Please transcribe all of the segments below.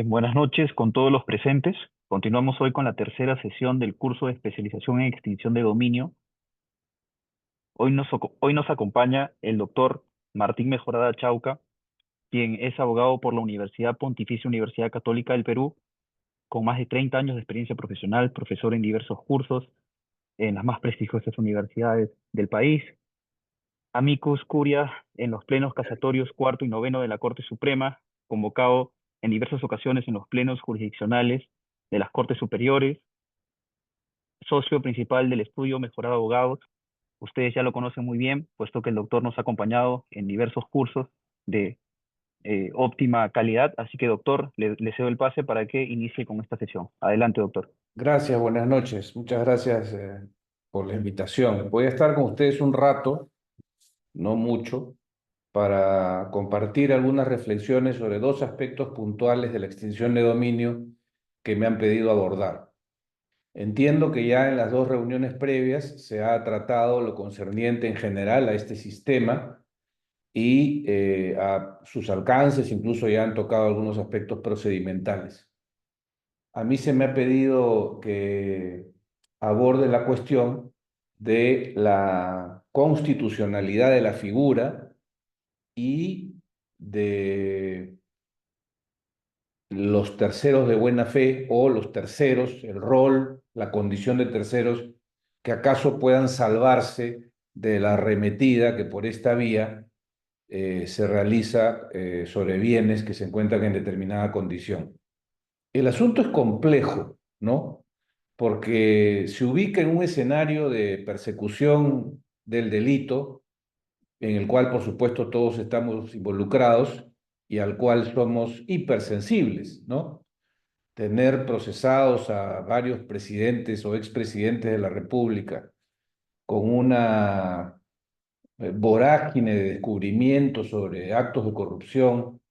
Buenas noches con todos los presentes. Continuamos hoy con la tercera sesión del curso de especialización en extinción de dominio. Hoy nos acompaña el doctor Martín Mejorada Chauca, quien es abogado por la Universidad Pontificia Universidad Católica del Perú, con más de 30 años de experiencia profesional, profesor en diversos cursos en las más prestigiosas universidades del país, amicus curia en los plenos casatorios cuarto y noveno de la Corte Suprema, convocado en diversas ocasiones en los plenos jurisdiccionales de las Cortes Superiores, socio principal del estudio Mejorado Abogados. Ustedes ya lo conocen muy bien, puesto que el doctor nos ha acompañado en diversos cursos de óptima calidad. Así que, doctor, le cedo el pase para que inicie con esta sesión. Adelante, doctor. Gracias, buenas noches. Muchas gracias por la invitación. Voy a estar con ustedes un rato, no mucho, para compartir algunas reflexiones sobre dos aspectos puntuales de la extinción de dominio que me han pedido abordar. Entiendo que ya en las dos reuniones previas se ha tratado lo concerniente en general a este sistema y a sus alcances, incluso ya han tocado algunos aspectos procedimentales. A mí se me ha pedido que aborde la cuestión de la constitucionalidad de la figura y de los terceros de buena fe o los terceros, el rol, la condición de terceros que acaso puedan salvarse de la arremetida que por esta vía se realiza sobre bienes que se encuentran en determinada condición. El asunto es complejo, ¿no? Porque se ubica en un escenario de persecución del delito, en el cual, por supuesto, todos estamos involucrados y al cual somos hipersensibles, ¿no? Tener procesados a varios presidentes o expresidentes de la República con una vorágine de descubrimientos sobre actos de corrupción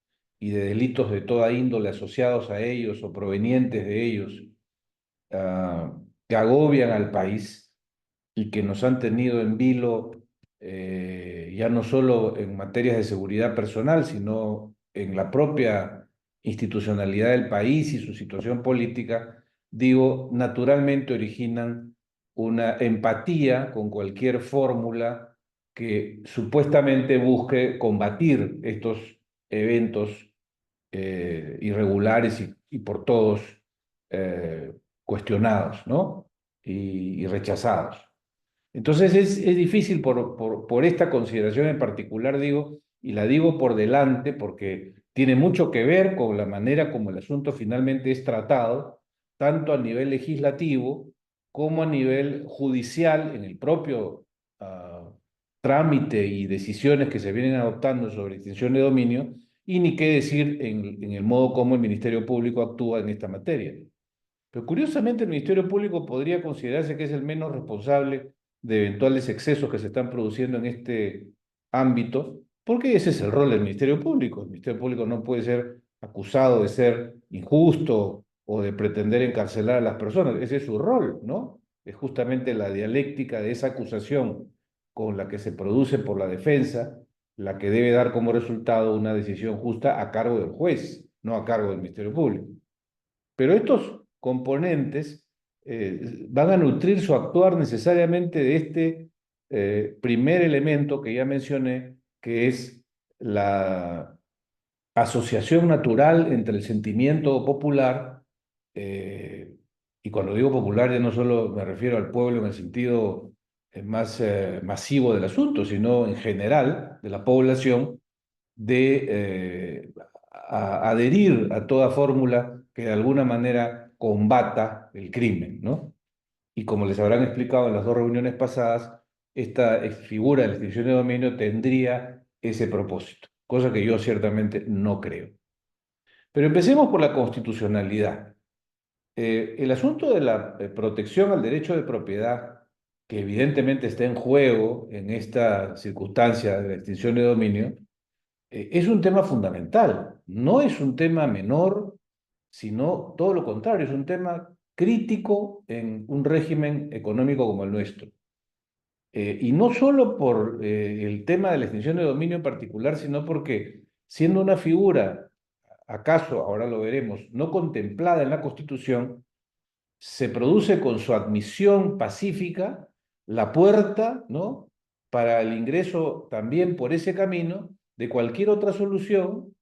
y de delitos de toda índole asociados a ellos o provenientes de ellos, que agobian al país y que nos han tenido en vilo, ya no solo en materias de seguridad personal, sino en la propia institucionalidad del país y su situación política, digo, naturalmente originan una empatía con cualquier fórmula que supuestamente busque combatir estos eventos irregulares y por todos eh, cuestionados, ¿no? Y rechazados. Entonces es difícil por esta consideración en particular, digo, y la digo por delante porque tiene mucho que ver con la manera como el asunto finalmente es tratado, tanto a nivel legislativo como a nivel judicial, en el propio trámite y decisiones que se vienen adoptando sobre extinción de dominio, y ni qué decir en el modo como el Ministerio Público actúa en esta materia. Pero curiosamente el Ministerio Público podría considerarse que es el menos responsable de eventuales excesos que se están produciendo en este ámbito, porque ese es el rol del Ministerio Público. El Ministerio Público no puede ser acusado de ser injusto o de pretender encarcelar a las personas. Ese es su rol, ¿no? Es justamente la dialéctica de esa acusación con la que se produce por la defensa, la que debe dar como resultado una decisión justa a cargo del juez, no a cargo del Ministerio Público. Pero estos componentes van a nutrir su actuar necesariamente de este primer elemento que ya mencioné, que es la asociación natural entre el sentimiento popular, eh, y cuando digo popular ya no solo me refiero al pueblo en el sentido más masivo del asunto, sino en general de la población, de adherir a toda fórmula que de alguna manera combata el crimen, ¿no? Y como les habrán explicado en las dos reuniones pasadas, esta figura de la extinción de dominio tendría ese propósito, cosa que yo ciertamente no creo. Pero empecemos por la constitucionalidad. El asunto de la protección al derecho de propiedad, que evidentemente está en juego en esta circunstancia de la extinción de dominio, es un tema fundamental, no es un tema menor, sino todo lo contrario, es un tema crítico en un régimen económico como el nuestro. Y no solo por el tema de la extinción de dominio en particular, sino porque siendo una figura acaso, ahora lo veremos, no contemplada en la Constitución, se produce con su admisión pacífica la puerta, ¿no?, para el ingreso también por ese camino de cualquier otra solución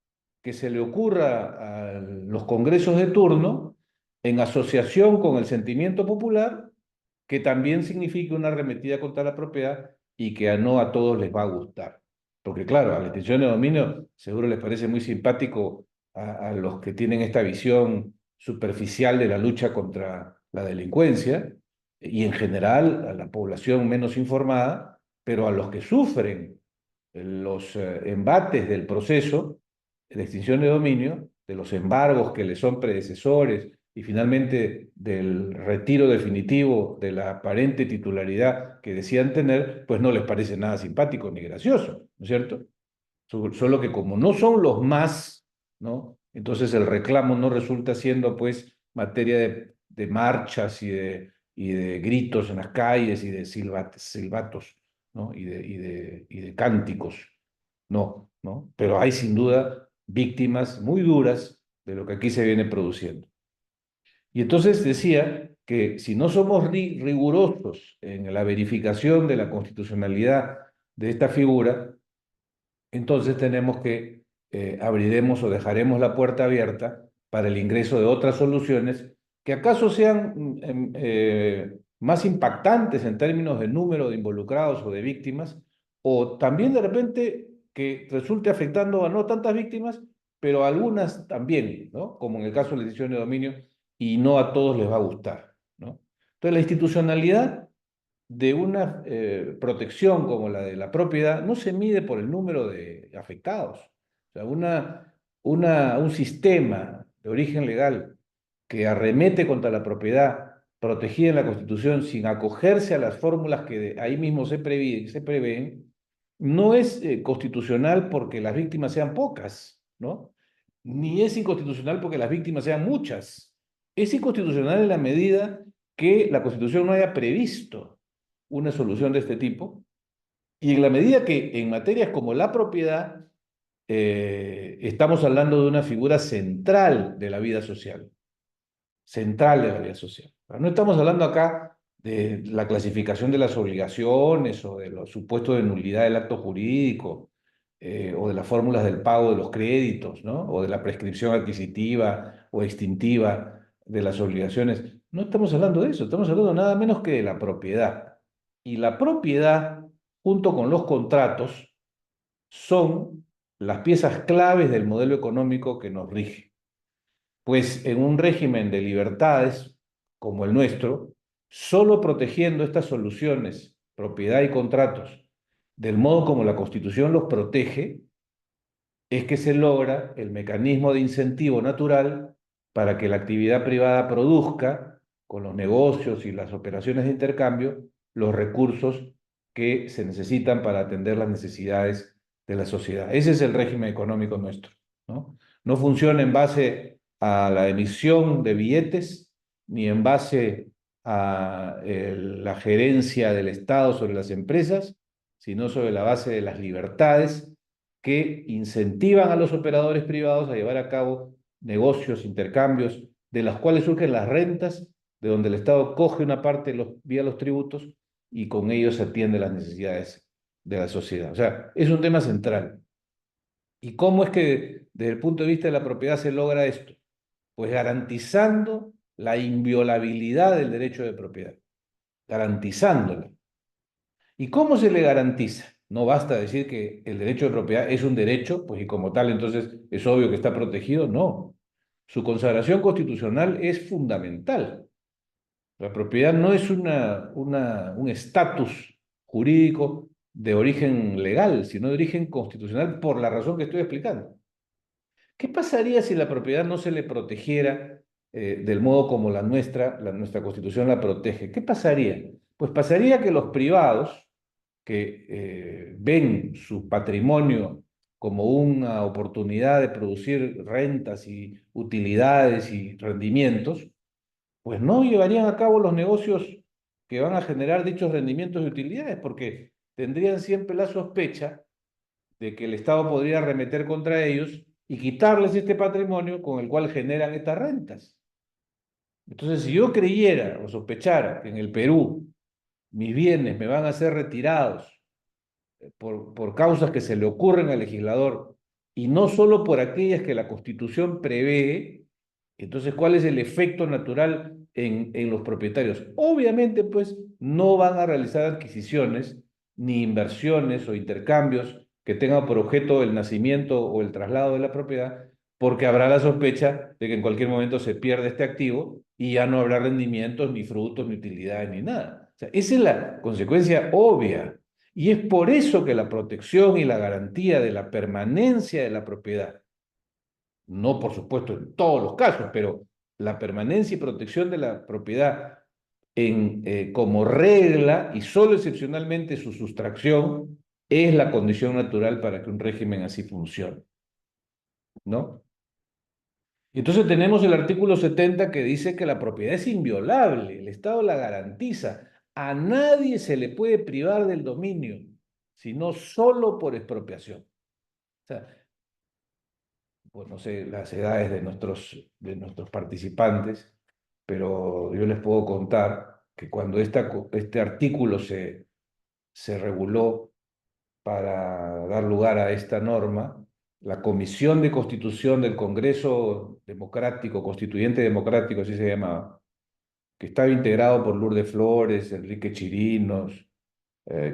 que se le ocurra a los congresos de turno en asociación con el sentimiento popular, que también signifique una arremetida contra la propiedad y que no a todos les va a gustar. Porque claro, a la extinción de dominio seguro les parece muy simpático a los que tienen esta visión superficial de la lucha contra la delincuencia y en general a la población menos informada, pero a los que sufren los embates del proceso de extinción de dominio, de los embargos que le son predecesores y finalmente del retiro definitivo de la aparente titularidad que decían tener, pues no les parece nada simpático ni gracioso, ¿no es cierto? Solo que como no son los más, ¿no? Entonces el reclamo no resulta siendo pues materia de marchas y de gritos en las calles y de silbatos, ¿no? Y de cánticos, no, ¿no? Pero hay sin duda víctimas muy duras de lo que aquí se viene produciendo. Y entonces decía que si no somos rigurosos en la verificación de la constitucionalidad de esta figura, entonces tenemos que abriremos o dejaremos la puerta abierta para el ingreso de otras soluciones que acaso sean más impactantes en términos de número de involucrados o de víctimas, o también de repente que resulte afectando a no tantas víctimas, pero a algunas también, ¿no? Como en el caso de la decisión de dominio, y no a todos les va a gustar, ¿no? Entonces la institucionalidad de una protección como la de la propiedad no se mide por el número de afectados. O sea, un sistema de origen legal que arremete contra la propiedad protegida en la Constitución sin acogerse a las fórmulas que ahí mismo se prevén, no es constitucional porque las víctimas sean pocas, ¿no? Ni es inconstitucional porque las víctimas sean muchas. Es inconstitucional en la medida que la Constitución no haya previsto una solución de este tipo, y en la medida que en materias como la propiedad estamos hablando de una figura central de la vida social, central de la vida social. No estamos hablando acá de la clasificación de las obligaciones o de los supuestos de nulidad del acto jurídico o de las fórmulas del pago de los créditos, ¿no? O de la prescripción adquisitiva o extintiva de las obligaciones. No estamos hablando de eso, estamos hablando nada menos que de la propiedad. Y la propiedad, junto con los contratos, son las piezas claves del modelo económico que nos rige. Pues en un régimen de libertades como el nuestro, solo protegiendo estas soluciones, propiedad y contratos, del modo como la Constitución los protege, es que se logra el mecanismo de incentivo natural para que la actividad privada produzca, con los negocios y las operaciones de intercambio, los recursos que se necesitan para atender las necesidades de la sociedad. Ese es el régimen económico nuestro, ¿no? No funciona en base a la emisión de billetes, ni en base a la gerencia del Estado sobre las empresas, sino sobre la base de las libertades que incentivan a los operadores privados a llevar a cabo negocios, intercambios, de los cuales surgen las rentas, de donde el Estado coge una parte vía los tributos y con ellos atiende las necesidades de la sociedad. O sea, es un tema central. ¿Y cómo es que desde el punto de vista de la propiedad se logra esto? Pues garantizando la inviolabilidad del derecho de propiedad, garantizándola. ¿Y cómo se le garantiza? No basta decir que el derecho de propiedad es un derecho, pues y como tal entonces es obvio que está protegido. No. Su consagración constitucional es fundamental. La propiedad no es un estatus jurídico de origen legal, sino de origen constitucional por la razón que estoy explicando. ¿Qué pasaría si la propiedad no se le protegiera del modo como nuestra Constitución la protege? ¿Qué pasaría? Pues pasaría que los privados que ven su patrimonio como una oportunidad de producir rentas y utilidades y rendimientos, pues no llevarían a cabo los negocios que van a generar dichos rendimientos y utilidades, porque tendrían siempre la sospecha de que el Estado podría arremeter contra ellos y quitarles este patrimonio con el cual generan estas rentas. Entonces, si yo creyera o sospechara que en el Perú mis bienes me van a ser retirados por causas que se le ocurren al legislador y no solo por aquellas que la Constitución prevé, entonces, ¿cuál es el efecto natural en los propietarios? Obviamente, pues, no van a realizar adquisiciones, ni inversiones o intercambios que tengan por objeto el nacimiento o el traslado de la propiedad, porque habrá la sospecha de que en cualquier momento se pierde este activo y ya no habrá rendimientos, ni frutos, ni utilidades, ni nada. O sea, esa es la consecuencia obvia. Y es por eso que la protección y la garantía de la permanencia de la propiedad, no por supuesto en todos los casos, pero la permanencia y protección de la propiedad como regla y solo excepcionalmente su sustracción es la condición natural para que un régimen así funcione, ¿no? Y entonces tenemos el artículo 70 que dice que la propiedad es inviolable, el Estado la garantiza, a nadie se le puede privar del dominio, sino solo por expropiación. O sea, pues no sé las edades de nuestros participantes, pero yo les puedo contar que cuando este artículo se reguló para dar lugar a esta norma, la Comisión de Constitución del Congreso Democrático, Constituyente Democrático, así se llamaba, que estaba integrado por Lourdes Flores, Enrique Chirinos,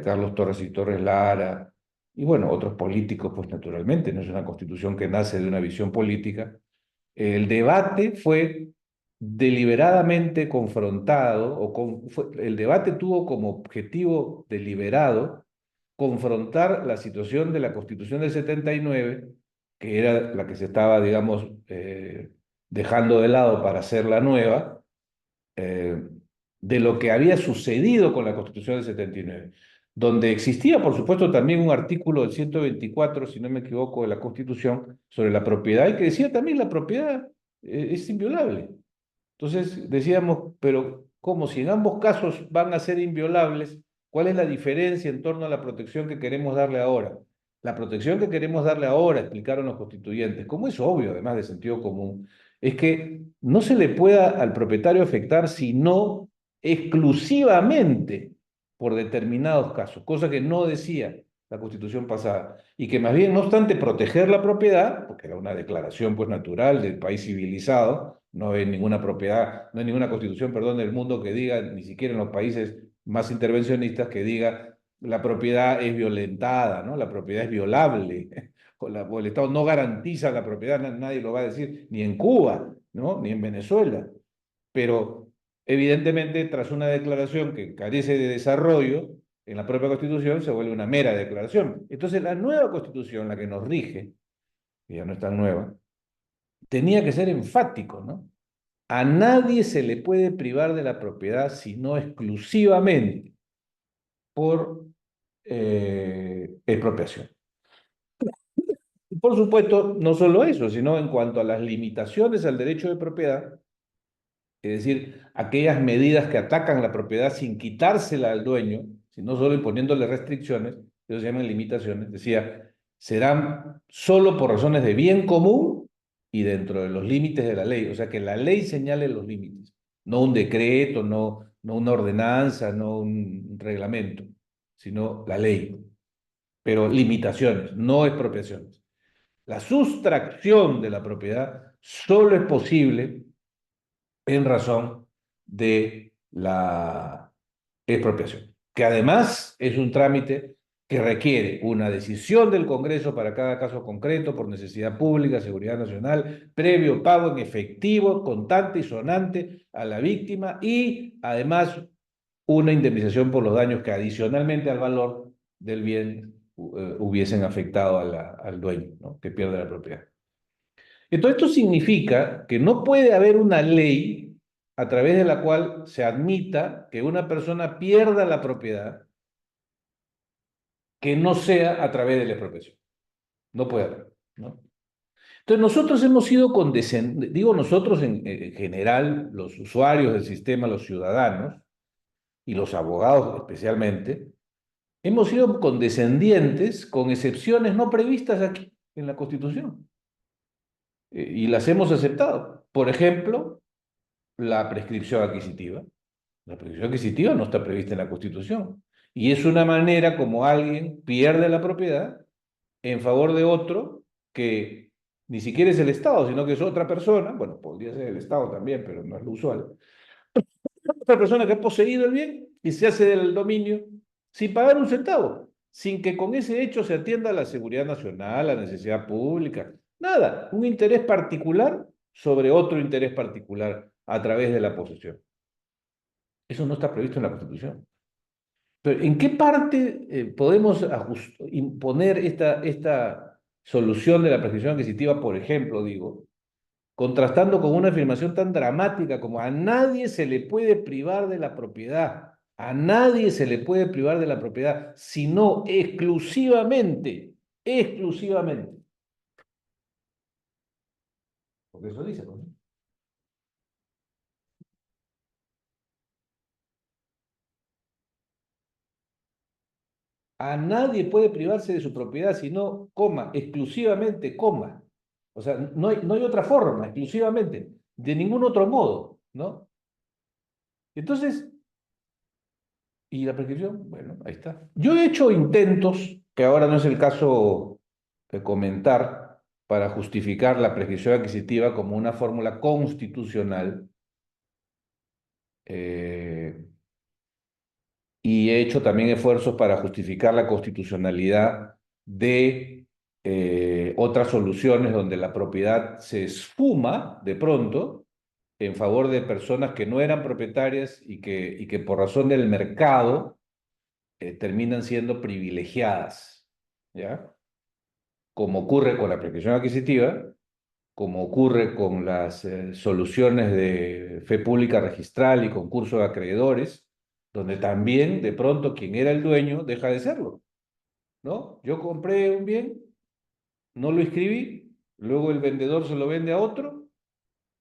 Carlos Torres y Torres Lara, y bueno, otros políticos, pues naturalmente, no es una constitución que nace de una visión política. El debate fue deliberadamente confrontado, el debate tuvo como objetivo deliberado confrontar la situación de la Constitución del 79, que era la que se estaba, digamos, dejando de lado para hacer la nueva, eh, de lo que había sucedido con la Constitución del 79, donde existía, por supuesto, también un artículo del 124, si no me equivoco, de la Constitución sobre la propiedad, y que decía también la propiedad es inviolable. Entonces decíamos, pero ¿cómo? Si en ambos casos van a ser inviolables, ¿cuál es la diferencia en torno a la protección que queremos darle ahora? La protección que queremos darle ahora, explicaron los constituyentes, como es obvio, además de sentido común, es que no se le pueda al propietario afectar sino exclusivamente por determinados casos, cosa que no decía la Constitución pasada, y que más bien, no obstante proteger la propiedad, porque era una declaración pues natural del país civilizado, no hay ninguna propiedad, no hay ninguna constitución, perdón, del mundo que diga, ni siquiera en los países más intervencionistas, que diga la propiedad es violentada, ¿no? La propiedad es violable, o el Estado no garantiza la propiedad, nadie lo va a decir, ni en Cuba, ¿no? Ni en Venezuela. Pero evidentemente, tras una declaración que carece de desarrollo en la propia Constitución, se vuelve una mera declaración. Entonces, la nueva Constitución, la que nos rige, que ya no es tan nueva, tenía que ser enfático, ¿no? A nadie se le puede privar de la propiedad sino exclusivamente por expropiación. Y por supuesto, no solo eso, sino en cuanto a las limitaciones al derecho de propiedad, es decir, aquellas medidas que atacan la propiedad sin quitársela al dueño, sino solo imponiéndole restricciones, eso se llaman limitaciones, decía, serán solo por razones de bien común y dentro de los límites de la ley, o sea, que la ley señale los límites, no un decreto, no una ordenanza, no un reglamento, sino la ley, pero limitaciones, no expropiaciones. La sustracción de la propiedad solo es posible en razón de la expropiación, que además es un trámite que requiere una decisión del Congreso para cada caso concreto por necesidad pública, seguridad nacional, previo pago en efectivo, contante y sonante a la víctima y además una indemnización por los daños que adicionalmente al valor del bien hubiesen afectado al dueño, ¿no? Que pierde la propiedad. Entonces, esto significa que no puede haber una ley a través de la cual se admita que una persona pierda la propiedad que no sea a través de la expropiación. No puede haber, ¿no? Entonces, nosotros hemos sido condescendientes, digo nosotros en general, los usuarios del sistema, los ciudadanos y los abogados especialmente, hemos sido condescendientes con excepciones no previstas aquí en la Constitución. y las hemos aceptado. Por ejemplo, la prescripción adquisitiva. La prescripción adquisitiva no está prevista en la Constitución. Y es una manera como alguien pierde la propiedad en favor de otro que ni siquiera es el Estado, sino que es otra persona, bueno, podría ser el Estado también, pero no es lo usual, otra persona que ha poseído el bien y se hace del dominio sin pagar un centavo, sin que con ese hecho se atienda la seguridad nacional, la necesidad pública, nada, un interés particular sobre otro interés particular a través de la posesión. Eso no está previsto en la Constitución. Pero ¿en qué parte podemos imponer esta solución de la prescripción adquisitiva, por ejemplo, digo, contrastando con una afirmación tan dramática como a nadie se le puede privar de la propiedad, a nadie se le puede privar de la propiedad, sino exclusivamente, exclusivamente, porque eso dice, ¿no? A nadie puede privarse de su propiedad, sino, coma, exclusivamente, coma. O sea, no hay otra forma, exclusivamente, de ningún otro modo, ¿no? Entonces, ¿y la prescripción? Bueno, ahí está. Yo he hecho intentos, que ahora no es el caso de comentar, para justificar la prescripción adquisitiva como una fórmula constitucional, eh, y he hecho también esfuerzos para justificar la constitucionalidad de otras soluciones donde la propiedad se esfuma de pronto en favor de personas que no eran propietarias y que por razón del mercado terminan siendo privilegiadas, ¿ya? Como ocurre con la prescripción adquisitiva, como ocurre con las soluciones de fe pública registral y concurso de acreedores, donde también de pronto quien era el dueño deja de serlo, ¿no? Yo compré un bien, no lo inscribí, luego el vendedor se lo vende a otro.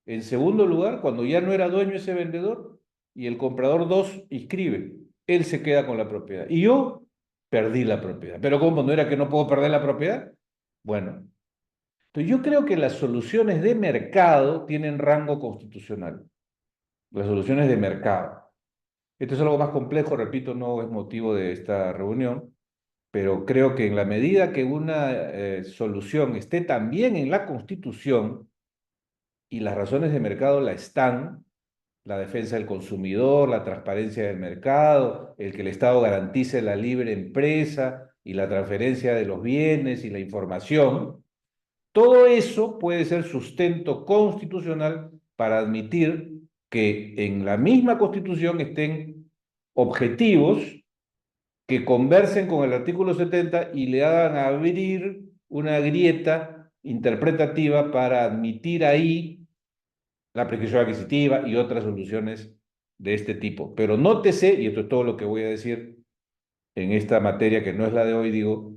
En segundo lugar, cuando ya no era dueño ese vendedor y el comprador dos inscribe, él se queda con la propiedad. Y yo perdí la propiedad. Pero ¿cómo no era que no puedo perder la propiedad? Bueno, entonces yo creo que las soluciones de mercado tienen rango constitucional. Las soluciones de mercado. Esto es algo más complejo, repito, no es motivo de esta reunión, pero creo que en la medida que una solución esté también en la Constitución y las razones de mercado la están, la defensa del consumidor, la transparencia del mercado, el que el Estado garantice la libre empresa y la transferencia de los bienes y la información, todo eso puede ser sustento constitucional para admitir que en la misma Constitución estén objetivos que conversen con el artículo 70 y le hagan abrir una grieta interpretativa para admitir ahí la prescripción adquisitiva y otras soluciones de este tipo. Pero nótese, y esto es todo lo que voy a decir en esta materia que no es la de hoy, digo,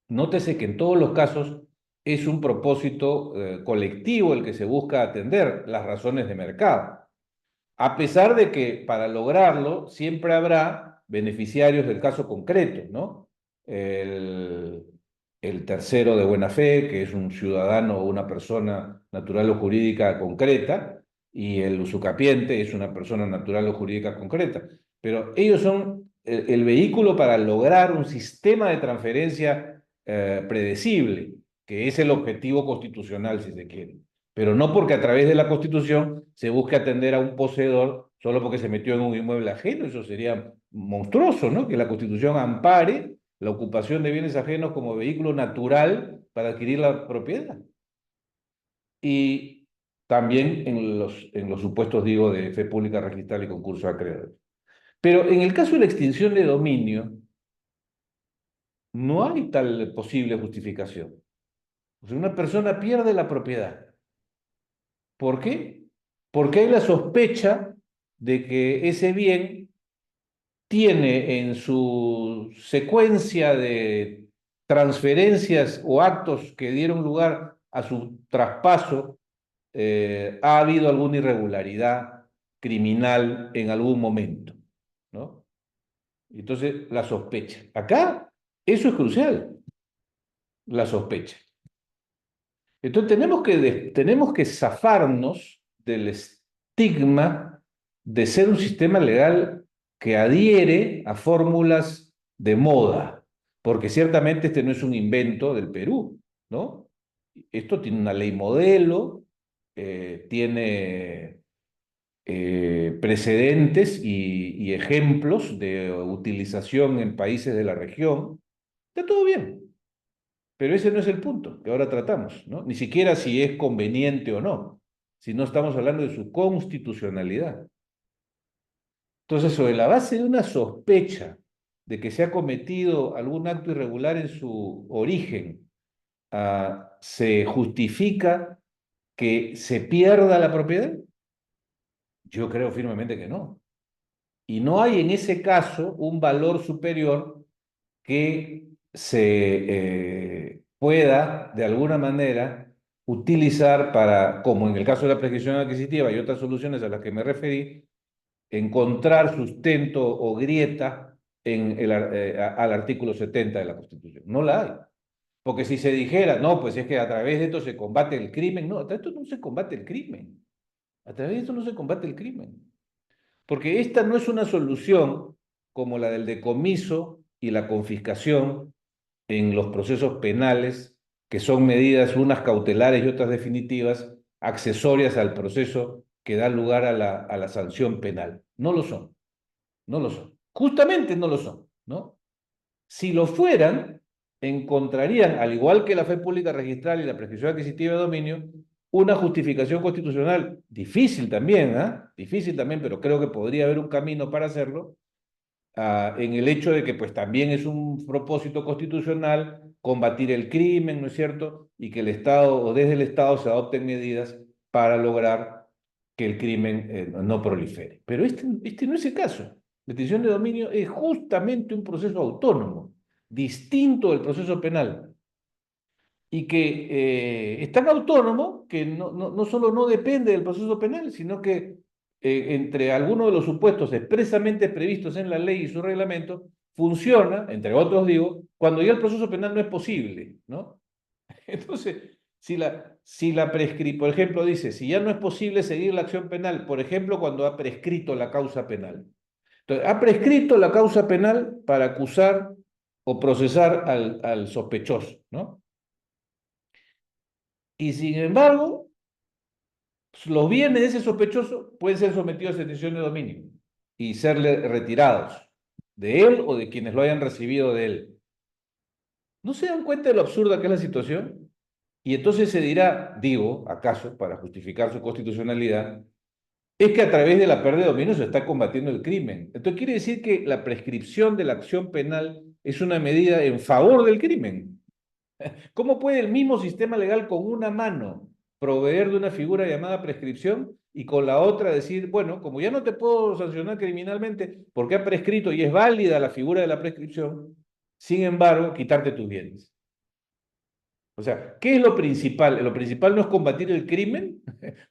nótese que en todos los casos es un propósito colectivo el que se busca atender, las razones de mercado. A pesar de que para lograrlo siempre habrá beneficiarios del caso concreto, ¿no? El, el tercero de buena fe, que es un ciudadano o una persona natural o jurídica concreta, y el usucapiente es una persona natural o jurídica concreta. Pero ellos son el vehículo para lograr un sistema de transferencia predecible, que es el objetivo constitucional, si se quiere, pero no porque a través de la Constitución se busque atender a un poseedor solo porque se metió en un inmueble ajeno. Eso sería monstruoso, ¿no? Que la Constitución ampare la ocupación de bienes ajenos como vehículo natural para adquirir la propiedad. Y también en los supuestos, digo, de fe pública registral y concurso de acreedores. Pero en el caso de la extinción de dominio, no hay tal posible justificación. O sea, una persona pierde la propiedad. ¿Por qué? Porque hay la sospecha de que ese bien tiene en su secuencia de transferencias o actos que dieron lugar a su traspaso, ha habido alguna irregularidad criminal en algún momento, ¿no? Entonces, la sospecha. Acá, eso es crucial, la sospecha. Entonces tenemos que zafarnos del estigma de ser un sistema legal que adhiere a fórmulas de moda, porque ciertamente este no es un invento del Perú, ¿no? Esto tiene una ley modelo, tiene precedentes y ejemplos de utilización en países de la región. Está todo bien. Pero ese no es el punto que ahora tratamos, ¿no? Ni siquiera si es conveniente o no, si no estamos hablando de su constitucionalidad. Entonces, sobre la base de una sospecha de que se ha cometido algún acto irregular en su origen, ¿se justifica que se pierda la propiedad? Yo creo firmemente que no. Y no hay en ese caso un valor superior que se pueda, de alguna manera, utilizar para, como en el caso de la prescripción adquisitiva y otras soluciones a las que me referí, encontrar sustento o grieta al artículo 70 de la Constitución. No la hay. Porque si se dijera, no, pues es que a través de esto se combate el crimen, no, a través de esto no se combate el crimen. A través de esto no se combate el crimen. Porque esta no es una solución como la del decomiso y la confiscación en los procesos penales, que son medidas unas cautelares y otras definitivas, accesorias al proceso que da lugar a la sanción penal. No lo son, no lo son. Justamente no lo son, ¿no? Si lo fueran, encontrarían, al igual que la fe pública registral y la prescripción adquisitiva de dominio, una justificación constitucional, difícil también, ¿ah? Difícil también, pero creo que podría haber un camino para hacerlo, en el hecho de que pues también es un propósito constitucional combatir el crimen, ¿no es cierto? Y que el Estado o desde el Estado se adopten medidas para lograr que el crimen no prolifere. Pero este no es el caso. La extinción de dominio es justamente un proceso autónomo, distinto del proceso penal, y que es tan autónomo que no solo no depende del proceso penal, sino que entre algunos de los supuestos expresamente previstos en la ley y su reglamento, funciona, entre otros digo, cuando ya el proceso penal no es posible, ¿no? Entonces, por ejemplo, dice, si ya no es posible seguir la acción penal, por ejemplo, cuando ha prescrito la causa penal. Entonces, ha prescrito la causa penal para acusar o procesar al sospechoso, ¿no? Y sin embargo, los bienes de ese sospechoso pueden ser sometidos a extinción de dominio y serle retirados de él o de quienes lo hayan recibido de él. ¿No se dan cuenta de lo absurda que es la situación? Y entonces se dirá, digo, acaso, para justificar su constitucionalidad, es que a través de la pérdida de dominio se está combatiendo el crimen. Entonces quiere decir que la prescripción de la acción penal es una medida en favor del crimen. ¿Cómo puede el mismo sistema legal con una mano proveer de una figura llamada prescripción y con la otra decir, bueno, como ya no te puedo sancionar criminalmente porque ha prescrito y es válida la figura de la prescripción, sin embargo, quitarte tus bienes? O sea, ¿qué es lo principal? ¿Lo principal no es combatir el crimen?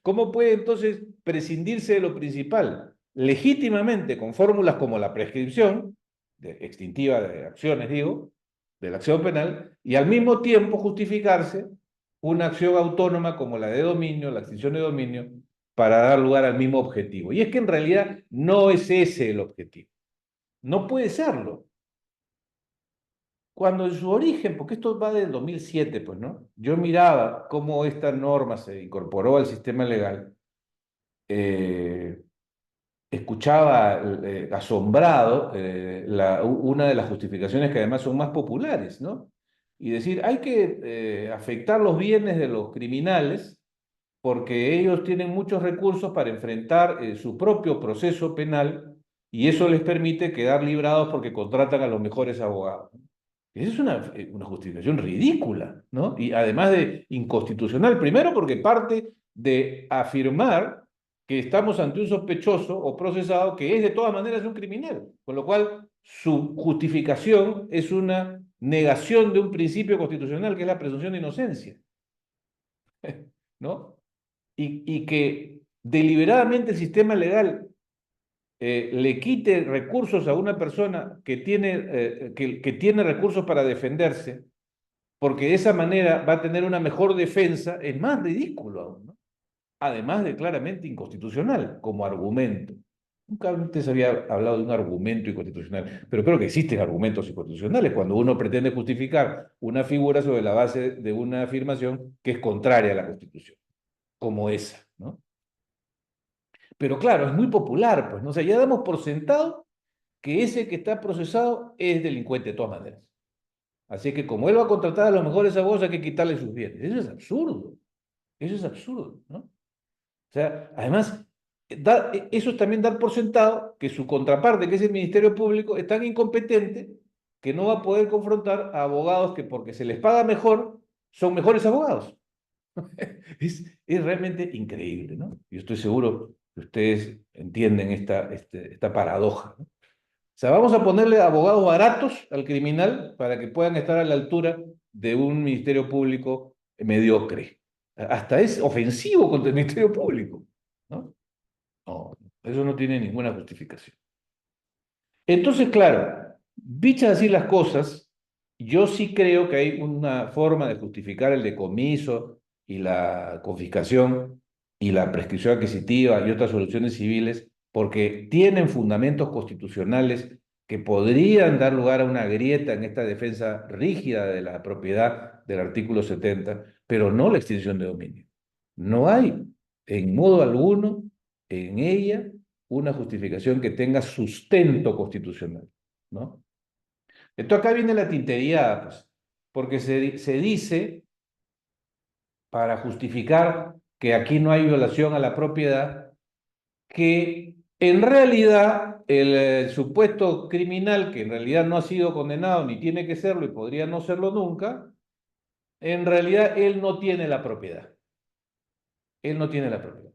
¿Cómo puede entonces prescindirse de lo principal? Legítimamente, con fórmulas como la prescripción, extintiva de acciones, digo, de la acción penal, y al mismo tiempo justificarse una acción autónoma como la de dominio, la extinción de dominio, para dar lugar al mismo objetivo. Y es que en realidad no es ese el objetivo. No puede serlo. Cuando en su origen, porque esto va del 2007, pues, ¿no? Yo miraba cómo esta norma se incorporó al sistema legal, eh, escuchaba asombrado una de las justificaciones que además son más populares, ¿no? Y decir, hay que afectar los bienes de los criminales porque ellos tienen muchos recursos para enfrentar su propio proceso penal y eso les permite quedar librados porque contratan a los mejores abogados. Esa es una justificación ridícula, ¿no? Y además de inconstitucional, primero porque parte de afirmar que estamos ante un sospechoso o procesado que es de todas maneras un criminal, con lo cual su justificación es una negación de un principio constitucional que es la presunción de inocencia, ¿no? Y que deliberadamente el sistema legal le quite recursos a una persona que tiene recursos para defenderse, porque de esa manera va a tener una mejor defensa, es más ridículo aún, ¿no? Además de claramente inconstitucional como argumento. Nunca antes había hablado de un argumento inconstitucional, pero creo que existen argumentos inconstitucionales cuando uno pretende justificar una figura sobre la base de una afirmación que es contraria a la Constitución, como esa, ¿no? Pero claro, es muy popular, pues, ¿no? O sea, ya damos por sentado que ese que está procesado es delincuente de todas maneras. Así que como él va a contratar a los mejores abogados, hay que quitarle sus bienes. Eso es absurdo, ¿no? O sea, además, eso es también dar por sentado que su contraparte, que es el Ministerio Público, es tan incompetente que no va a poder confrontar a abogados que porque se les paga mejor, son mejores abogados. Es realmente increíble, ¿no? Yo estoy seguro que ustedes entienden esta paradoja, ¿no? O sea, vamos a ponerle abogados baratos al criminal para que puedan estar a la altura de un Ministerio Público mediocre. Hasta es ofensivo contra el Ministerio Público, ¿no? No, eso no tiene ninguna justificación. Entonces, claro, dichas así las cosas, yo sí creo que hay una forma de justificar el decomiso y la confiscación y la prescripción adquisitiva y otras soluciones civiles porque tienen fundamentos constitucionales que podrían dar lugar a una grieta en esta defensa rígida de la propiedad del artículo 70, pero no la extinción de dominio. No hay en modo alguno en ella una justificación que tenga sustento constitucional, ¿no? Entonces acá viene la tintería, pues, porque se dice, para justificar que aquí no hay violación a la propiedad, que en realidad el supuesto criminal, que en realidad no ha sido condenado ni tiene que serlo y podría no serlo nunca, en realidad él no tiene la propiedad. Él no tiene la propiedad.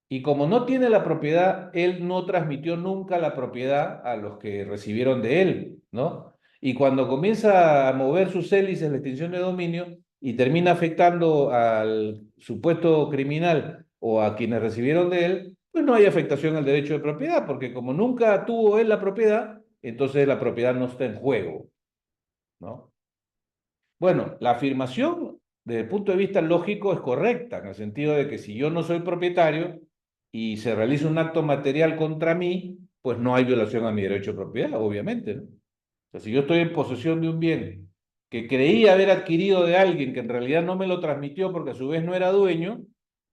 Y como no tiene la propiedad, él no transmitió nunca la propiedad a los que recibieron de él, ¿no? Y cuando comienza a mover sus hélices la extinción de dominio y termina afectando al supuesto criminal o a quienes recibieron de él, pues no hay afectación al derecho de propiedad, porque como nunca tuvo él la propiedad, entonces la propiedad no está en juego, ¿no? Bueno, la afirmación desde el punto de vista lógico es correcta, en el sentido de que si yo no soy propietario y se realiza un acto material contra mí, pues no hay violación a mi derecho de propiedad, obviamente, ¿no? O sea, si yo estoy en posesión de un bien que creí haber adquirido de alguien que en realidad no me lo transmitió porque a su vez no era dueño,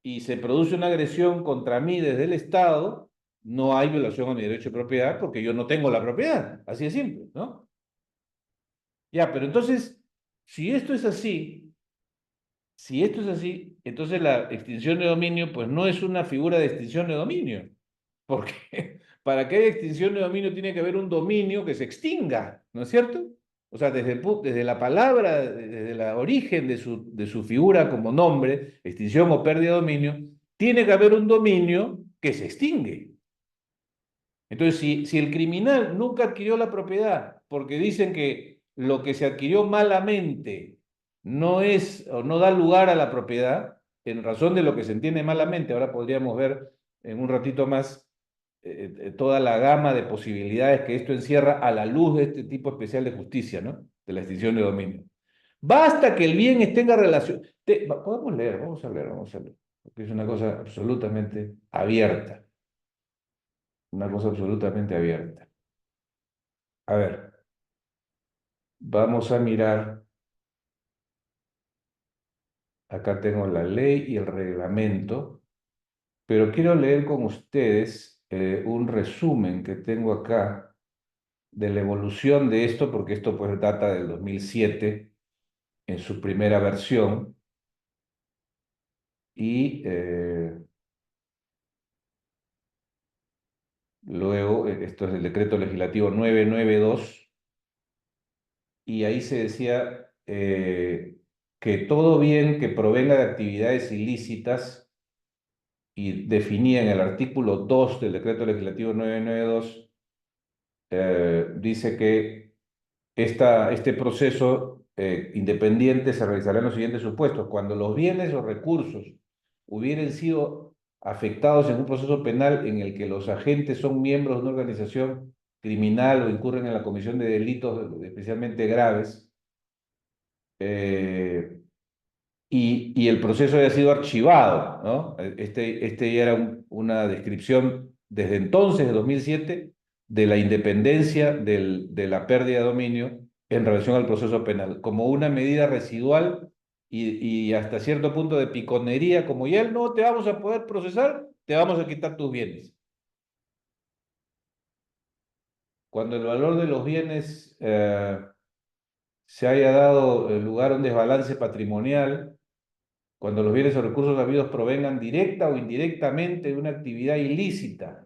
y se produce una agresión contra mí desde el Estado, no hay violación a mi derecho de propiedad porque yo no tengo la propiedad, así de simple, ¿no? Ya, pero entonces, si esto es así, si esto es así, entonces la extinción de dominio, pues no es una figura de extinción de dominio, porque para que haya extinción de dominio tiene que haber un dominio que se extinga, ¿no es cierto? O sea, desde la palabra, desde el origen de su figura como nombre, extinción o pérdida de dominio, tiene que haber un dominio que se extingue. Entonces, si el criminal nunca adquirió la propiedad porque dicen que lo que se adquirió malamente no es o no da lugar a la propiedad, en razón de lo que se entiende malamente, ahora podríamos ver en un ratito más toda la gama de posibilidades que esto encierra a la luz de este tipo especial de justicia, ¿no? De la extinción de dominio. Basta que el bien tenga relación. Podemos leer, vamos a leer, porque es una cosa absolutamente abierta, una cosa absolutamente abierta. A ver, vamos a mirar, acá tengo la ley y el reglamento, pero quiero leer con ustedes un resumen que tengo acá de la evolución de esto, porque esto pues data del 2007 en su primera versión, y luego esto es el decreto legislativo 992, y ahí se decía que todo bien que provenga de actividades ilícitas y definía en el artículo 2 del decreto legislativo 992, dice que este proceso independiente se realizará en los siguientes supuestos: cuando los bienes o recursos hubieran sido afectados en un proceso penal en el que los agentes son miembros de una organización criminal o incurren en la comisión de delitos especialmente graves, eh, y el proceso haya sido archivado, ¿no? Este ya era una descripción desde entonces, de 2007, de la independencia de la pérdida de dominio en relación al proceso penal, como una medida residual y hasta cierto punto de piconería, como ya no te vamos a poder procesar, te vamos a quitar tus bienes. Cuando el valor de los bienes se haya dado lugar a un desbalance patrimonial, cuando los bienes o recursos habidos provengan directa o indirectamente de una actividad ilícita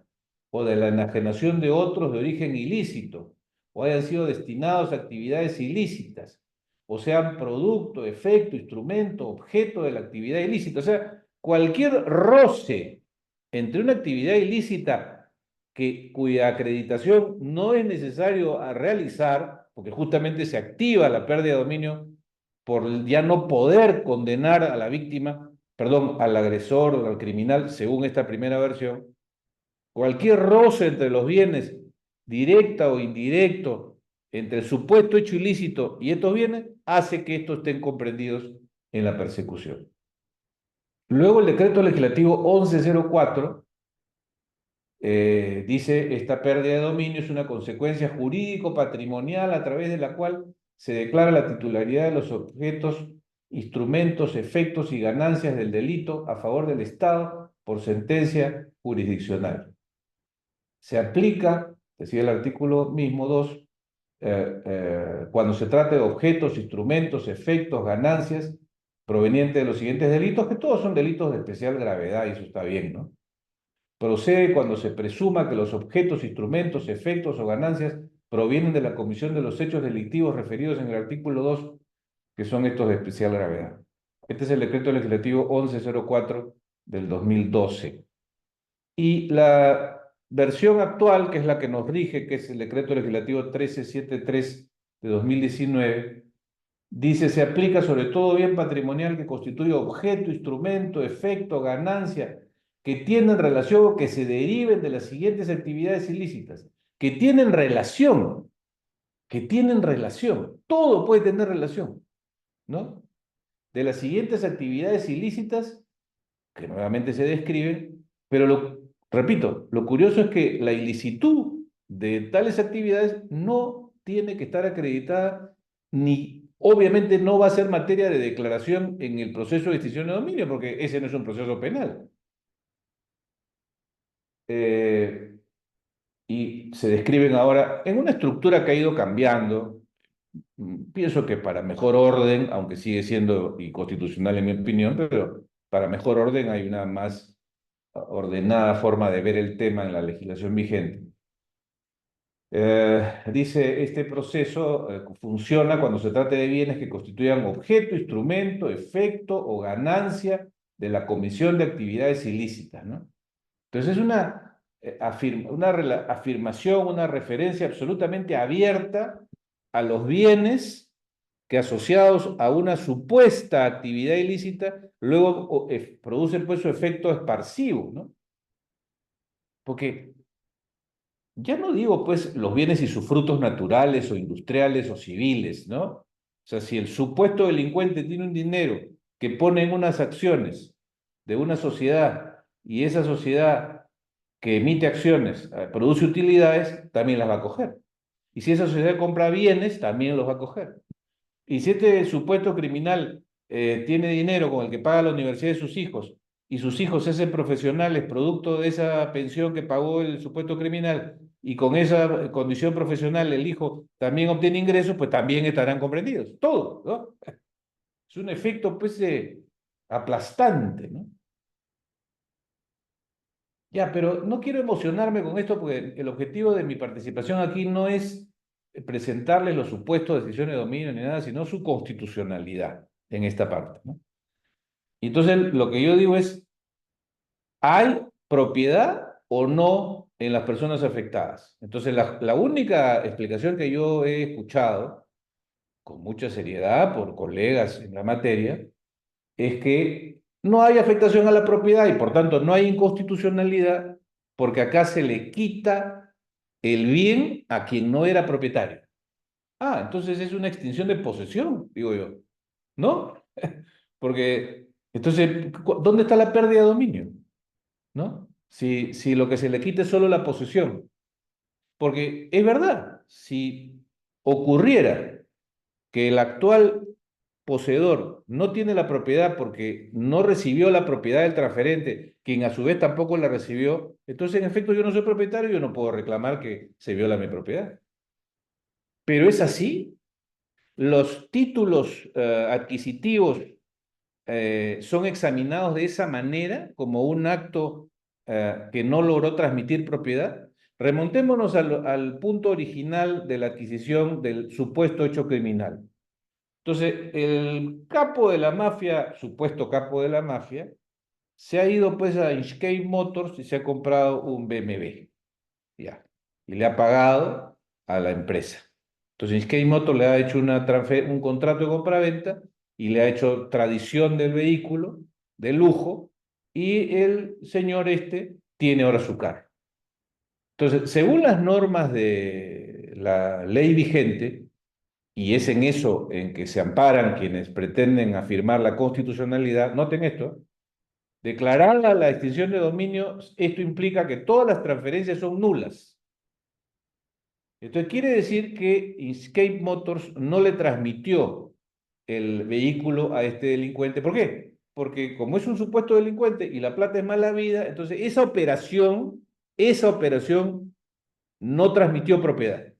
o de la enajenación de otros de origen ilícito, o hayan sido destinados a actividades ilícitas, o sean producto, efecto, instrumento, objeto de la actividad ilícita. O sea, cualquier roce entre una actividad ilícita cuya acreditación no es necesario a realizar, porque justamente se activa la pérdida de dominio por ya no poder condenar a la víctima, perdón, al agresor o al criminal, según esta primera versión, cualquier roce entre los bienes, directa o indirecto, entre el supuesto hecho ilícito y estos bienes, hace que estos estén comprendidos en la persecución. Luego el decreto legislativo 1104 dice, esta pérdida de dominio es una consecuencia jurídico-patrimonial a través de la cual se declara la titularidad de los objetos, instrumentos, efectos y ganancias del delito a favor del Estado por sentencia jurisdiccional. Se aplica, decía el artículo mismo 2, cuando se trate de objetos, instrumentos, efectos, ganancias provenientes de los siguientes delitos, que todos son delitos de especial gravedad, y eso está bien, ¿no? Procede cuando se presuma que los objetos, instrumentos, efectos o ganancias provienen de la comisión de los hechos delictivos referidos en el artículo 2, que son estos de especial gravedad. Este es el decreto legislativo 1104 del 2012. Y la versión actual, que es la que nos rige, que es el decreto legislativo 1373 de 2019, dice, se aplica sobre todo bien patrimonial que constituye objeto, instrumento, efecto, ganancia, que tienen relación o que se deriven de las siguientes actividades ilícitas, que tienen relación, todo puede tener relación, ¿no? De las siguientes actividades ilícitas, que nuevamente se describen, pero repito, lo curioso es que la ilicitud de tales actividades no tiene que estar acreditada ni obviamente no va a ser materia de declaración en el proceso de extinción de dominio, porque ese no es un proceso penal. Y se describen ahora en una estructura que ha ido cambiando, pienso que para mejor orden, aunque sigue siendo inconstitucional en mi opinión, pero para mejor orden hay una más ordenada forma de ver el tema en la legislación vigente. Dice, este proceso funciona cuando se trate de bienes que constituyan objeto, instrumento, efecto o ganancia de la comisión de actividades ilícitas, ¿no? Entonces es una afirmación, una referencia absolutamente abierta a los bienes que asociados a una supuesta actividad ilícita luego producen pues su efecto esparcivo, ¿no? Porque ya no digo, pues, los bienes y sus frutos naturales o industriales o civiles, ¿no? O sea, si el supuesto delincuente tiene un dinero que pone en unas acciones de una sociedad y esa sociedad que emite acciones produce utilidades, también las va a coger. Y si esa sociedad compra bienes, también los va a coger. Y si este supuesto criminal tiene dinero con el que paga la universidad de sus hijos y sus hijos se hacen profesionales producto de esa pensión que pagó el supuesto criminal y con esa condición profesional el hijo también obtiene ingresos, pues también estarán comprendidos. Todo, ¿no? Es un efecto, pues, aplastante, ¿no? Ya, pero no quiero emocionarme con esto porque el objetivo de mi participación aquí no es presentarles los supuestos de decisiones de dominio ni nada, sino su constitucionalidad en esta parte, ¿no? Entonces, lo que yo digo es, ¿hay propiedad o no en las personas afectadas? Entonces, la única explicación que yo he escuchado con mucha seriedad por colegas en la materia es que no hay afectación a la propiedad y por tanto no hay inconstitucionalidad porque acá se le quita el bien a quien no era propietario. Ah, entonces es una extinción de posesión, digo yo. ¿no? Porque, entonces, ¿dónde está la pérdida de dominio? ¿No? Si lo que se le quita es solo la posesión. Porque es verdad, si ocurriera que el actual poseedor no tiene la propiedad porque no recibió la propiedad del transferente, quien a su vez tampoco la recibió, entonces en efecto yo no soy propietario, yo no puedo reclamar que se viola mi propiedad. Pero es así, los títulos adquisitivos son examinados de esa manera, como un acto que no logró transmitir propiedad. Remontémonos al punto original de la adquisición del supuesto hecho criminal. Entonces, el capo de la mafia, supuesto capo de la mafia, se ha ido pues a Inchcape Motors y se ha comprado un BMW, ya, y le ha pagado a la empresa. Entonces, Inchcape Motors le ha hecho un contrato de compraventa y le ha hecho tradición del vehículo, de lujo, y el señor este tiene ahora su carro. Entonces, según las normas de la ley vigente, y es en eso en que se amparan quienes pretenden afirmar la constitucionalidad, noten esto, declarada la extinción de dominio, esto implica que todas las transferencias son nulas. Entonces quiere decir que Inkscape Motors no le transmitió el vehículo a este delincuente. ¿Por qué? Porque como es un supuesto delincuente y la plata es mala vida, entonces esa operación no transmitió propiedad.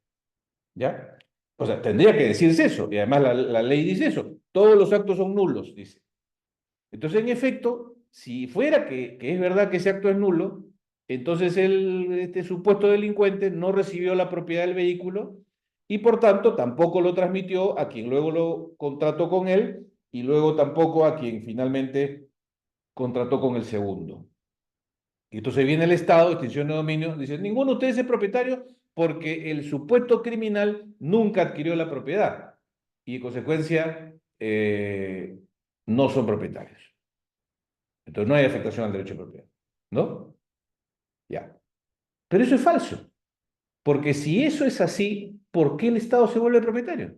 ¿Ya? O sea, tendría que decirse eso, y además la ley dice eso, todos los actos son nulos, dice. Entonces, en efecto, si fuera que es verdad que ese acto es nulo, entonces este supuesto delincuente no recibió la propiedad del vehículo y por tanto tampoco lo transmitió a quien luego lo contrató con él y luego tampoco a quien finalmente contrató con el segundo. Y entonces viene el Estado, extinción de dominio, dice, ninguno de ustedes es propietario porque el supuesto criminal nunca adquirió la propiedad y en consecuencia no son propietarios. Entonces no hay afectación al derecho de propiedad, ¿no? Ya. Pero eso es falso, porque si eso es así, ¿por qué el Estado se vuelve propietario?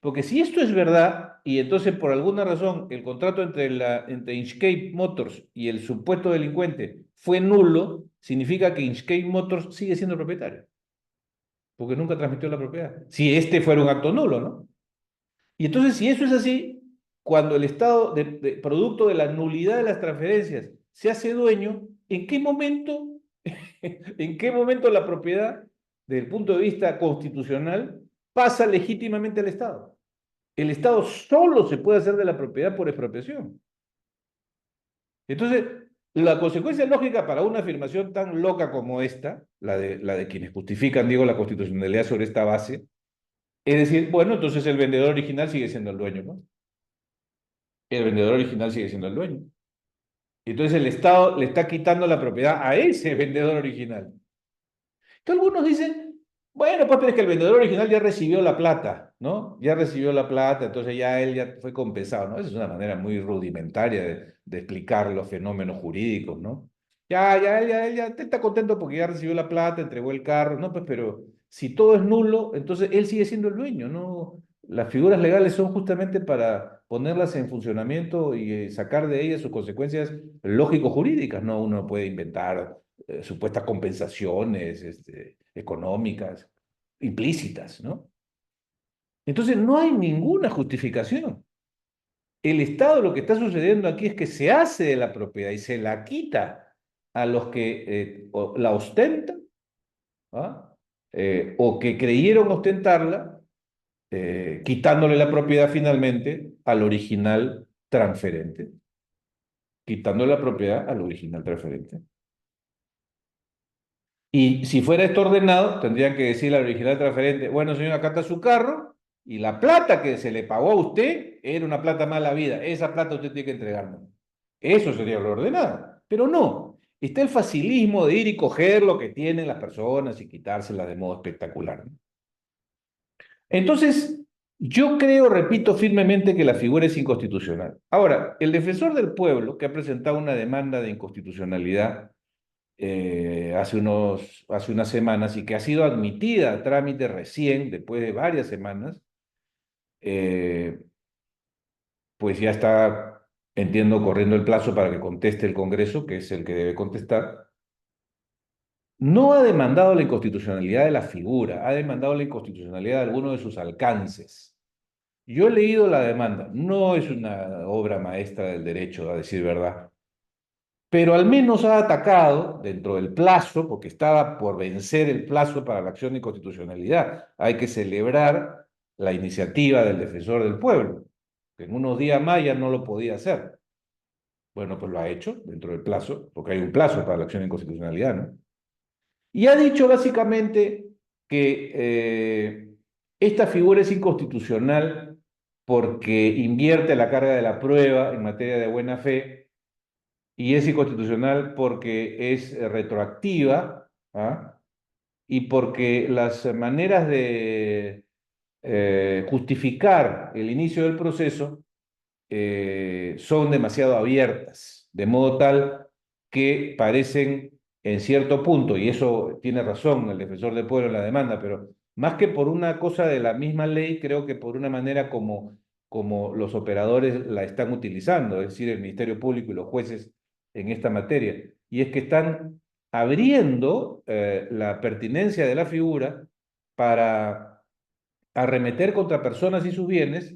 Porque si esto es verdad, y entonces por alguna razón el contrato entre Inchcape Motors y el supuesto delincuente fue nulo, significa que Inchcape Motors sigue siendo propietario, porque nunca transmitió la propiedad. Si este fuera un acto nulo, ¿no? Y entonces, si eso es así, cuando el Estado, producto de la nulidad de las transferencias, se hace dueño, en qué momento la propiedad, desde el punto de vista constitucional, pasa legítimamente al Estado? El Estado solo se puede hacer de la propiedad por expropiación. Entonces, la consecuencia lógica para una afirmación tan loca como esta, la de quienes justifican, digo, la constitucionalidad sobre esta base, es decir, bueno, entonces el vendedor original sigue siendo el dueño, ¿no? El vendedor original sigue siendo el dueño. Entonces el Estado le está quitando la propiedad a ese vendedor original. Entonces algunos dicen, bueno, pues pero es que el vendedor original ya recibió la plata, ¿no? Ya recibió la plata, entonces ya él ya fue compensado, ¿no? Esa es una manera muy rudimentaria de explicar los fenómenos jurídicos, ¿no? Ya, él está contento porque ya recibió la plata, entregó el carro, ¿no? Pues pero si todo es nulo, entonces él sigue siendo el dueño, ¿no? Las figuras legales son justamente para ponerlas en funcionamiento y sacar de ellas sus consecuencias lógico-jurídicas, ¿no? Uno puede inventar supuestas compensaciones económicas implícitas, ¿no? Entonces no hay ninguna justificación. El Estado lo que está sucediendo aquí es que se hace de la propiedad y se la quita a los que la ostentan, ¿ah? O que creyeron ostentarla, quitándole la propiedad finalmente al original transferente, quitándole la propiedad al original transferente. Y si fuera esto ordenado, tendrían que decirle al original transferente, bueno, señor, acá está su carro y la plata que se le pagó a usted era una plata mala vida. Esa plata usted tiene que entregarme. Eso sería lo ordenado. Pero no, está el facilismo de ir y coger lo que tienen las personas y quitársela de modo espectacular. Entonces, yo creo, repito firmemente, que la figura es inconstitucional. Ahora, el defensor del pueblo, que ha presentado una demanda de inconstitucionalidad, hace unas semanas y que ha sido admitida a trámite recién, después de varias semanas, eh, pues ya está, entiendo, corriendo el plazo para que conteste el Congreso, que es el que debe contestar. No ha demandado la inconstitucionalidad de la figura, ha demandado la inconstitucionalidad de alguno de sus alcances. Yo he leído la demanda, no es una obra maestra del derecho, a decir verdad, pero al menos ha atacado dentro del plazo, porque estaba por vencer el plazo para la acción de inconstitucionalidad. Hay que celebrar la iniciativa del defensor del pueblo, que en unos días más ya no lo podía hacer. Bueno, pues lo ha hecho dentro del plazo, porque hay un plazo para la acción de inconstitucionalidad, ¿no? Y ha dicho básicamente que esta figura es inconstitucional porque invierte la carga de la prueba en materia de buena fe y es inconstitucional porque es retroactiva, ¿ah? Y porque las maneras de justificar el inicio del proceso son demasiado abiertas, de modo tal que parecen en cierto punto, y eso tiene razón el defensor del pueblo en la demanda, pero más que por una cosa de la misma ley, creo que por una manera como los operadores la están utilizando, es decir, el Ministerio Público y los jueces en esta materia, y es que están abriendo la pertinencia de la figura para arremeter contra personas y sus bienes,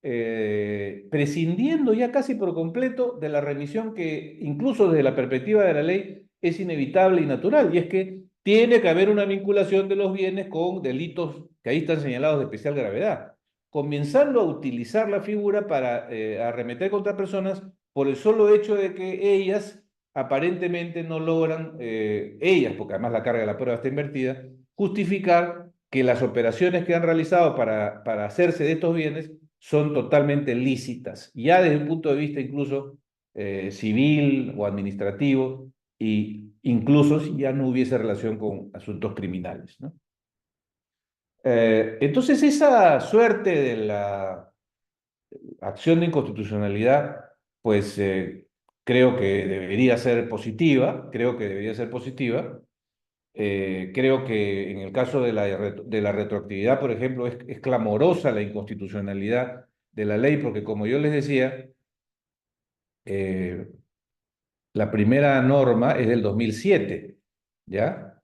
prescindiendo ya casi por completo de la remisión que incluso desde la perspectiva de la ley es inevitable y natural, y es que tiene que haber una vinculación de los bienes con delitos que ahí están señalados de especial gravedad, comenzando a utilizar la figura para arremeter contra personas por el solo hecho de que ellas aparentemente no logran, ellas, porque además la carga de la prueba está invertida, justificar que las operaciones que han realizado para hacerse de estos bienes son totalmente lícitas, ya desde un punto de vista incluso civil o administrativo, y incluso si ya no hubiese relación con asuntos criminales, ¿no? Entonces, esa suerte de la acción de inconstitucionalidad, pues creo que debería ser positiva, creo que debería ser positiva. Creo que en el caso de la retroactividad, por ejemplo, es clamorosa la inconstitucionalidad de la ley, porque como yo les decía, eh, la primera norma es del 2007, ¿ya?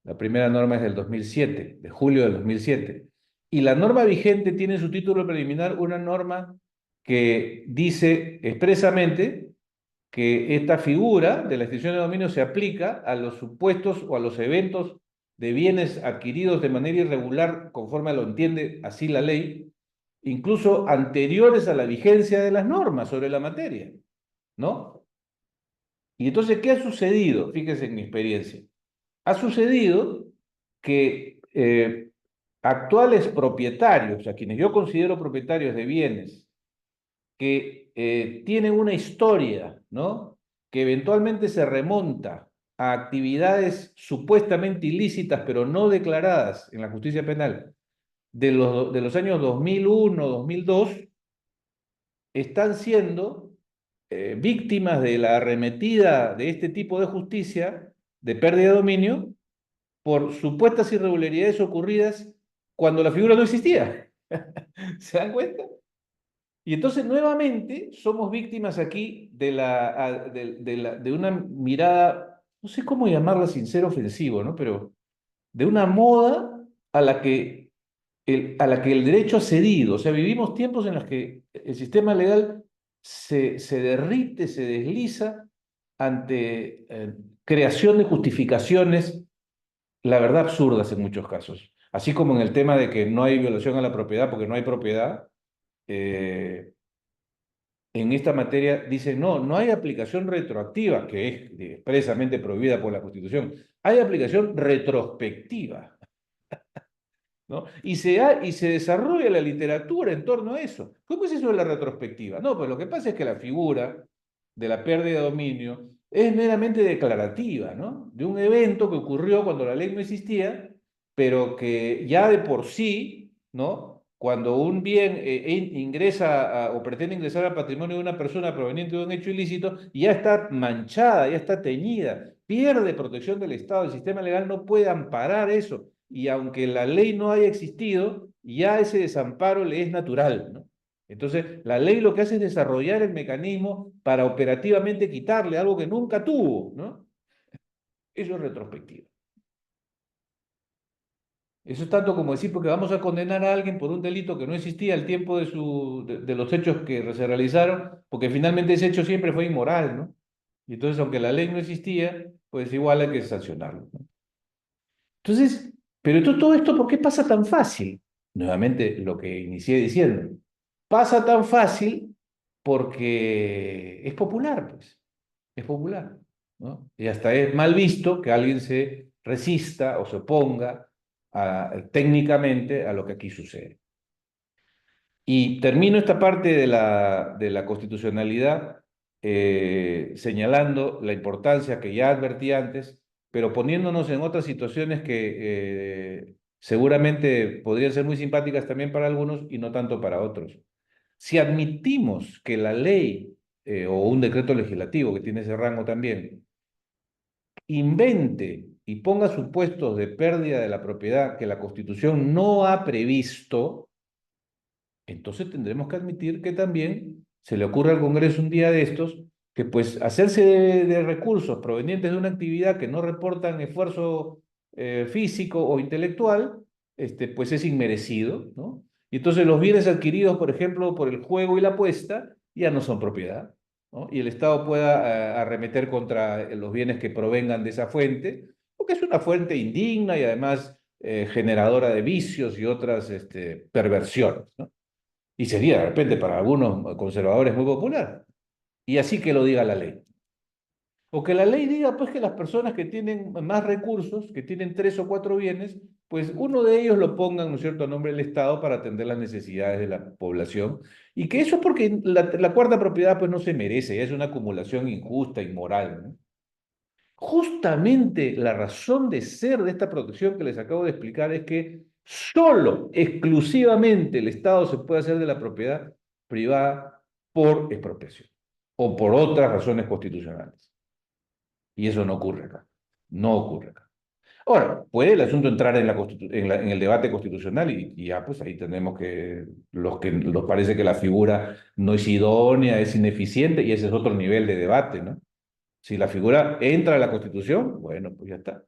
La primera norma es del 2007, de julio del 2007. Y la norma vigente tiene en su título preliminar una norma que dice expresamente que esta figura de la extinción de dominio se aplica a los supuestos o a los eventos de bienes adquiridos de manera irregular, conforme lo entiende así la ley, incluso anteriores a la vigencia de las normas sobre la materia, ¿no? Y entonces, ¿qué ha sucedido? Fíjense en mi experiencia. Ha sucedido que actuales propietarios, a quienes yo considero propietarios de bienes, que tienen una historia, ¿no? Que eventualmente se remonta a actividades supuestamente ilícitas, pero no declaradas en la justicia penal, de los años 2001, 2002, están siendo víctimas de la arremetida de este tipo de justicia, de pérdida de dominio, por supuestas irregularidades ocurridas cuando la figura no existía. ¿Se dan cuenta? Y entonces nuevamente somos víctimas aquí de una mirada, no sé cómo llamarla sin ser ofensivo, ¿no? Pero de una moda a la que a la que el derecho ha cedido. O sea, vivimos tiempos en los que el sistema legal se derrite, se desliza ante creación de justificaciones, la verdad, absurdas en muchos casos. Así como en el tema de que no hay violación a la propiedad porque no hay propiedad, eh, en esta materia dicen, no, no hay aplicación retroactiva, que es expresamente prohibida por la Constitución. Hay aplicación retrospectiva, ¿no? Y se desarrolla la literatura en torno a eso. ¿Cómo es eso de la retrospectiva? No, pues lo que pasa es que la figura de la pérdida de dominio es meramente declarativa, ¿no? De un evento que ocurrió cuando la ley no existía, pero que ya de por sí, ¿no? Cuando un bien o pretende ingresar al patrimonio de una persona proveniente de un hecho ilícito, ya está manchada, ya está teñida, pierde protección del Estado, el sistema legal no puede amparar eso, y aunque la ley no haya existido, ya ese desamparo le es natural, ¿no? Entonces, la ley lo que hace es desarrollar el mecanismo para operativamente quitarle algo que nunca tuvo, ¿no? Eso es retrospectiva. Eso es tanto como decir, porque vamos a condenar a alguien por un delito que no existía al tiempo de los hechos que se realizaron, porque finalmente ese hecho siempre fue inmoral, ¿no? Y entonces, aunque la ley no existía, pues igual hay que sancionarlo, ¿no? Entonces, pero todo esto, ¿por qué pasa tan fácil? Nuevamente, lo que inicié diciendo. Pasa tan fácil porque es popular, pues. Es popular, ¿no? Y hasta es mal visto que alguien se resista o se oponga técnicamente a lo que aquí sucede. Y termino esta parte de la constitucionalidad señalando la importancia que ya advertí antes, pero poniéndonos en otras situaciones que seguramente podrían ser muy simpáticas también para algunos y no tanto para otros. Si admitimos que la ley o un decreto legislativo que tiene ese rango también invente y ponga supuestos de pérdida de la propiedad que la Constitución no ha previsto, entonces tendremos que admitir que también se le ocurre al Congreso un día de estos que pues hacerse de recursos provenientes de una actividad que no reportan esfuerzo físico o intelectual, pues es inmerecido, ¿no? Y entonces los bienes adquiridos, por ejemplo, por el juego y la apuesta, ya no son propiedad, ¿no? Y el Estado pueda arremeter contra los bienes que provengan de esa fuente, porque es una fuente indigna y además generadora de vicios y otras perversiones, ¿no? Y sería de repente para algunos conservadores muy popular. Y así que lo diga la ley. O que la ley diga pues que las personas que tienen más recursos, que tienen tres o cuatro bienes, pues uno de ellos lo pongan, ¿no es cierto?, a nombre del Estado para atender las necesidades de la población. Y que eso es porque la cuarta propiedad pues no se merece, es una acumulación injusta, inmoral, ¿no? Justamente la razón de ser de esta protección que les acabo de explicar es que solo, exclusivamente el Estado se puede hacer de la propiedad privada por expropiación o por otras razones constitucionales. Y eso no ocurre acá. No ocurre acá. Ahora, puede el asunto entrar en, en el debate constitucional y ya pues ahí tenemos que nos parece que la figura no es idónea, es ineficiente y ese es otro nivel de debate, ¿no? Si la figura entra a la Constitución, bueno, pues ya está,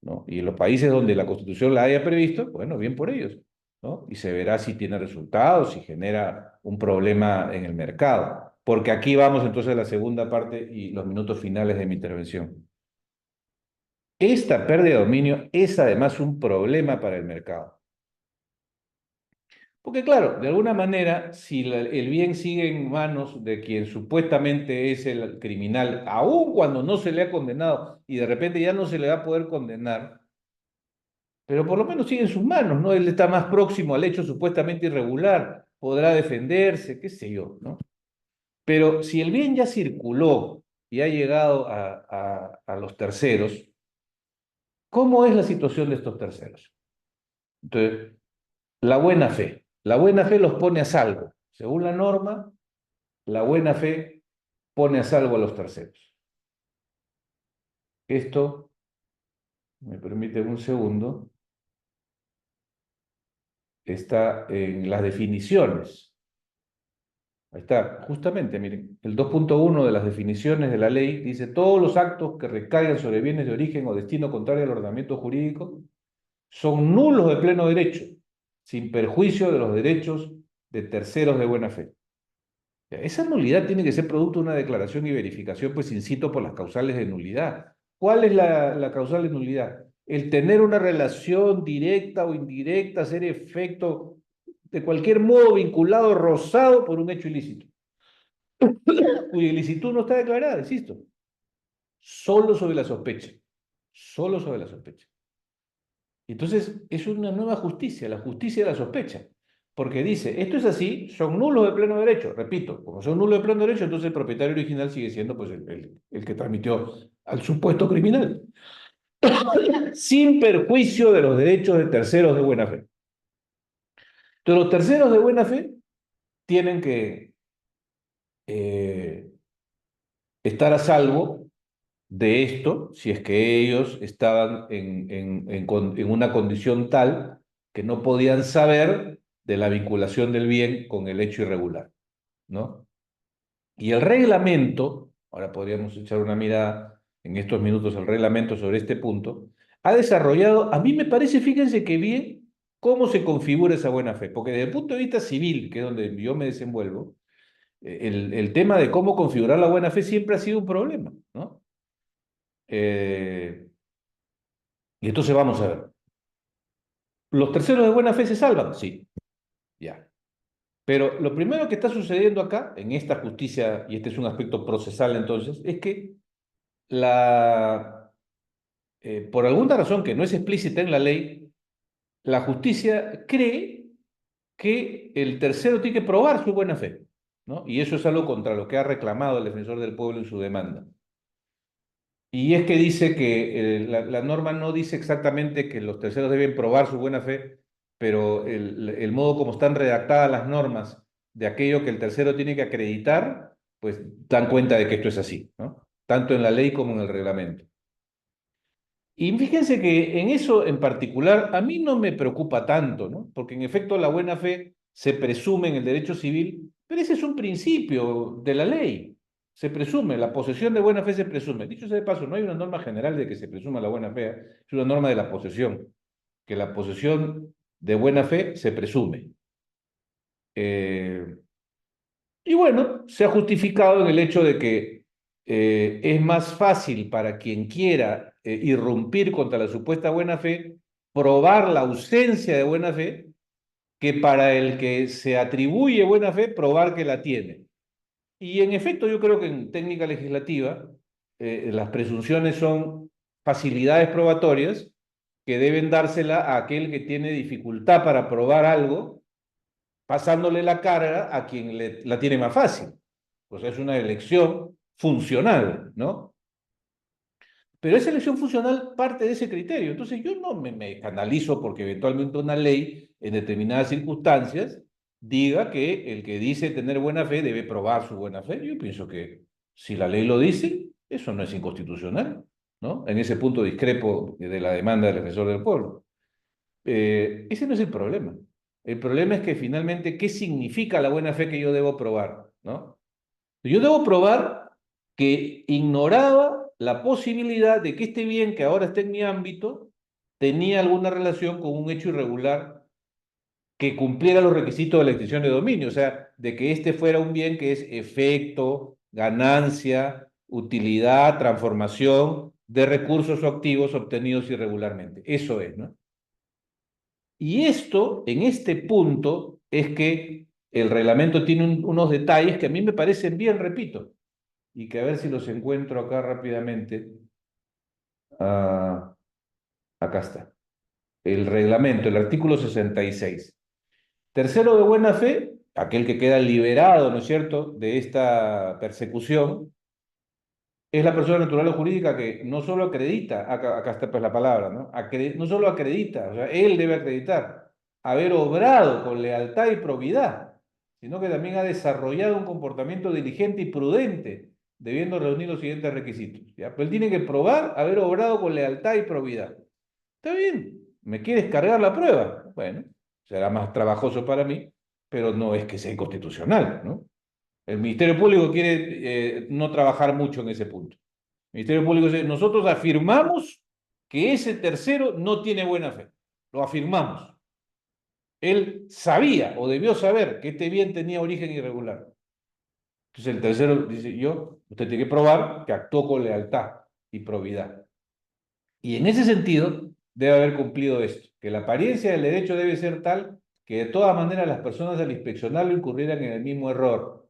¿no? Y en los países donde la Constitución la haya previsto, bueno, bien por ellos, ¿no? Y se verá si tiene resultados, si genera un problema en el mercado. Porque aquí vamos entonces a la segunda parte y los minutos finales de mi intervención. Esta pérdida de dominio es además un problema para el mercado. Porque claro, de alguna manera, si el bien sigue en manos de quien supuestamente es el criminal, aun cuando no se le ha condenado y de repente ya no se le va a poder condenar, pero por lo menos sigue en sus manos, ¿no? Él está más próximo al hecho supuestamente irregular, podrá defenderse, qué sé yo, ¿no? Pero si el bien ya circuló y ha llegado a los terceros, ¿cómo es la situación de estos terceros? Entonces, la buena fe. La buena fe los pone a salvo. Según la norma, la buena fe pone a salvo a los terceros. Esto, me permite un segundo, está en las definiciones. Ahí está, justamente, miren, el 2.1 de las definiciones de la ley dice, todos los actos que recaigan sobre bienes de origen o destino contrario al ordenamiento jurídico son nulos de pleno derecho, sin perjuicio de los derechos de terceros de buena fe. Esa nulidad tiene que ser producto de una declaración y verificación, pues incito por las causales de nulidad. ¿Cuál es la causal de nulidad? El tener una relación directa o indirecta, hacer efecto de cualquier modo vinculado, rozado por un hecho ilícito, cuya ilicitud no está declarada, insisto, solo sobre la sospecha, solo sobre la sospecha. Entonces, es una nueva justicia, la justicia de la sospecha. Porque dice, esto es así, son nulos de pleno derecho. Repito, como son nulos de pleno derecho, entonces el propietario original sigue siendo pues, el que transmitió al supuesto criminal, sin perjuicio de los derechos de terceros de buena fe. Entonces, los terceros de buena fe tienen que eh, estar a salvo de esto, si es que ellos estaban en una condición tal que no podían saber de la vinculación del bien con el hecho irregular, ¿no? Y el reglamento, ahora podríamos echar una mirada en estos minutos al reglamento sobre este punto, ha desarrollado, a mí me parece, fíjense que bien, cómo se configura esa buena fe, porque desde el punto de vista civil, que es donde yo me desenvuelvo, el tema de cómo configurar la buena fe siempre ha sido un problema, ¿no? Eh, y entonces vamos a ver, ¿los terceros de buena fe se salvan? Sí, ya. Pero lo primero que está sucediendo acá, en esta justicia, y este es un aspecto procesal entonces, es que por alguna razón que no es explícita en la ley, la justicia cree que el tercero tiene que probar su buena fe, ¿no? Y eso es algo contra lo que ha reclamado el defensor del pueblo en su demanda. Y es que dice que la norma no dice exactamente que los terceros deben probar su buena fe, pero el modo como están redactadas las normas de aquello que el tercero tiene que acreditar, pues dan cuenta de que esto es así, ¿no? Tanto en la ley como en el reglamento. Y fíjense que en eso en particular a mí no me preocupa tanto, ¿no? Porque en efecto la buena fe se presume en el derecho civil, pero ese es un principio de la ley. Se presume, la posesión de buena fe se presume. Dicho sea de paso, no hay una norma general de que se presuma la buena fe, es una norma de la posesión, que la posesión de buena fe se presume. Eh, y bueno, se ha justificado en el hecho de que es más fácil para quien quiera irrumpir contra la supuesta buena fe, probar la ausencia de buena fe, que para el que se atribuye buena fe, probar que la tiene. Y en efecto, yo creo que en técnica legislativa las presunciones son facilidades probatorias que deben dársela a aquel que tiene dificultad para probar algo, pasándole la carga a quien la tiene más fácil. O sea, es una elección funcional, ¿no? Pero esa elección funcional parte de ese criterio. Entonces yo no me canalizo porque eventualmente una ley en determinadas circunstancias diga que el que dice tener buena fe debe probar su buena fe. Yo pienso que si la ley lo dice, eso no es inconstitucional, ¿no? En ese punto discrepo de la demanda del defensor del pueblo. Ese no es el problema. El problema es que finalmente, ¿qué significa la buena fe que yo debo probar, ¿no? Yo debo probar que ignoraba la posibilidad de que este bien que ahora está en mi ámbito tenía alguna relación con un hecho irregular que cumpliera los requisitos de la extinción de dominio, o sea, de que este fuera un bien que es efecto, ganancia, utilidad, transformación de recursos o activos obtenidos irregularmente. Eso es, ¿no? Y esto, en este punto, es que el reglamento tiene unos detalles que a mí me parecen bien, repito, y que a ver si los encuentro acá rápidamente. Ah, acá está. El reglamento, el artículo 66. Tercero de buena fe, aquel que queda liberado, ¿no es cierto?, de esta persecución, es la persona natural o jurídica que no solo acredita, acá está pues la palabra, ¿no? No solo acredita, o sea, él debe acreditar haber obrado con lealtad y probidad, sino que también ha desarrollado un comportamiento diligente y prudente, debiendo reunir los siguientes requisitos, ¿ya? Pero él tiene que probar haber obrado con lealtad y probidad. Está bien, ¿me quieres cargar la prueba? Bueno, será más trabajoso para mí, pero no es que sea inconstitucional, ¿no? El Ministerio Público quiere no trabajar mucho en ese punto. El Ministerio Público dice, nosotros afirmamos que ese tercero no tiene buena fe. Lo afirmamos. Él sabía o debió saber que este bien tenía origen irregular. Entonces el tercero dice, usted tiene que probar que actuó con lealtad y probidad. Y en ese sentido, debe haber cumplido esto, que la apariencia del derecho debe ser tal que de todas maneras las personas al inspeccionarlo incurrieran en el mismo error.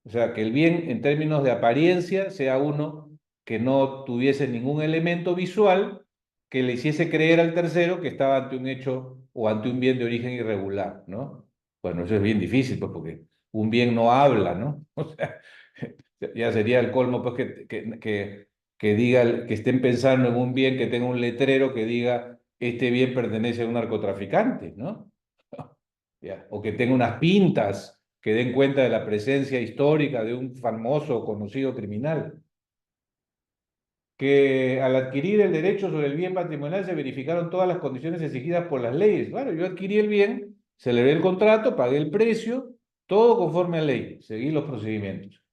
O sea, que el bien en términos de apariencia sea uno que no tuviese ningún elemento visual que le hiciese creer al tercero que estaba ante un hecho o ante un bien de origen irregular, ¿no? Bueno, eso es bien difícil, pues, porque un bien no habla, ¿no? O sea, ya sería el colmo, pues, que diga, que estén pensando en un bien que tenga un letrero que diga, este bien pertenece a un narcotraficante, ¿no? Ya. O que tenga unas pintas que den cuenta de la presencia histórica de un famoso o conocido criminal. Que al adquirir el derecho sobre el bien patrimonial se verificaron todas las condiciones exigidas por las leyes. Claro, yo adquirí el bien celebré el contrato, pagué el precio, todo conforme a ley, seguí los procedimientos.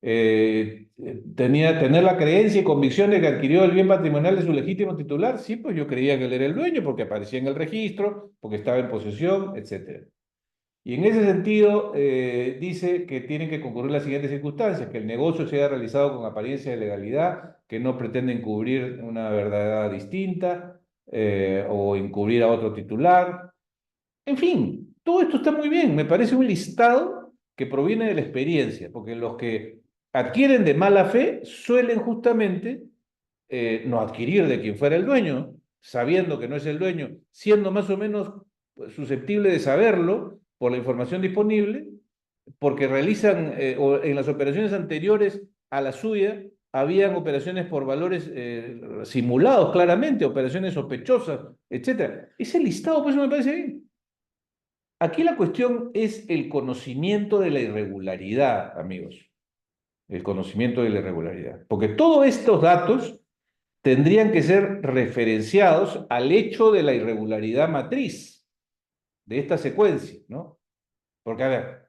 Tener la creencia y convicción de que adquirió el bien patrimonial de su legítimo titular, sí, pues yo creía que él era el dueño porque aparecía en el registro, porque estaba en posesión, etcétera. Y en ese sentido, dice que tienen que concurrir las siguientes circunstancias: que el negocio sea realizado con apariencia de legalidad, que no pretende encubrir una verdad distinta o encubrir a otro titular. En fin, todo esto está muy bien. Me parece un listado que proviene de la experiencia, porque los que adquieren de mala fe suelen justamente no adquirir de quien fuera el dueño, sabiendo que no es el dueño, siendo más o menos susceptible de saberlo por la información disponible, porque realizan, o en las operaciones anteriores a la suya, habían operaciones por valores simulados claramente, operaciones sospechosas, etcétera. Ese listado, pues, eso me parece bien. Aquí la cuestión es el conocimiento de la irregularidad, amigos, el conocimiento de la irregularidad, porque todos estos datos tendrían que ser referenciados al hecho de la irregularidad matriz de esta secuencia, ¿no? Porque, a ver,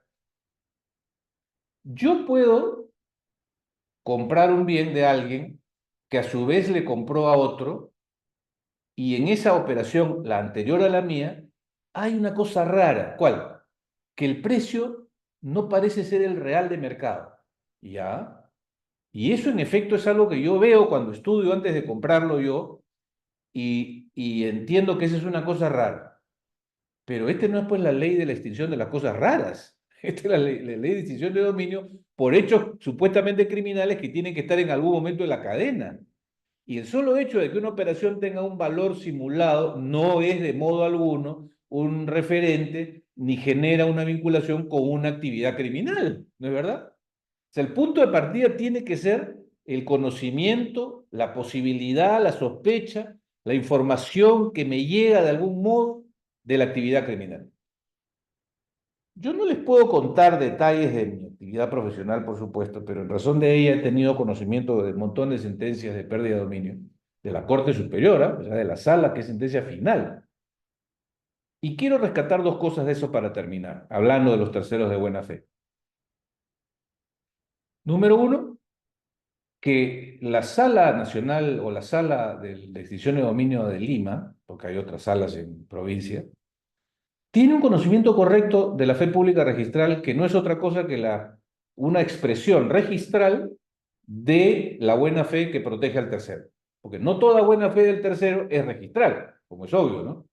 yo puedo comprar un bien de alguien que a su vez le compró a otro, y en esa operación, la anterior a la mía, hay una cosa rara. ¿Cuál? Que el precio no parece ser el real de mercado. ¿Ya? Y eso en efecto es algo que yo veo cuando estudio antes de comprarlo yo, y entiendo que esa es una cosa rara. Pero este no es pues la ley de la extinción de las cosas raras. Esta es la ley de extinción de dominio por hechos supuestamente criminales que tienen que estar en algún momento de la cadena. Y el solo hecho de que una operación tenga un valor simulado no es de modo alguno un referente ni genera una vinculación con una actividad criminal, ¿no es verdad? O sea, el punto de partida tiene que ser el conocimiento, la posibilidad, la sospecha, la información que me llega de algún modo de la actividad criminal. Yo no les puedo contar detalles de mi actividad profesional, por supuesto, pero en razón de ella he tenido conocimiento de un montón de sentencias de pérdida de dominio de la Corte Superior, o sea, de la sala, que es sentencia final. Y quiero rescatar dos cosas de eso para terminar, hablando de los terceros de buena fe. Número uno, que la Sala Nacional o la Sala de Extinción de Dominio de Lima, porque hay otras salas en provincia, tiene un conocimiento correcto de la fe pública registral, que no es otra cosa que una expresión registral de la buena fe que protege al tercero. Porque no toda buena fe del tercero es registral, como es obvio, ¿no?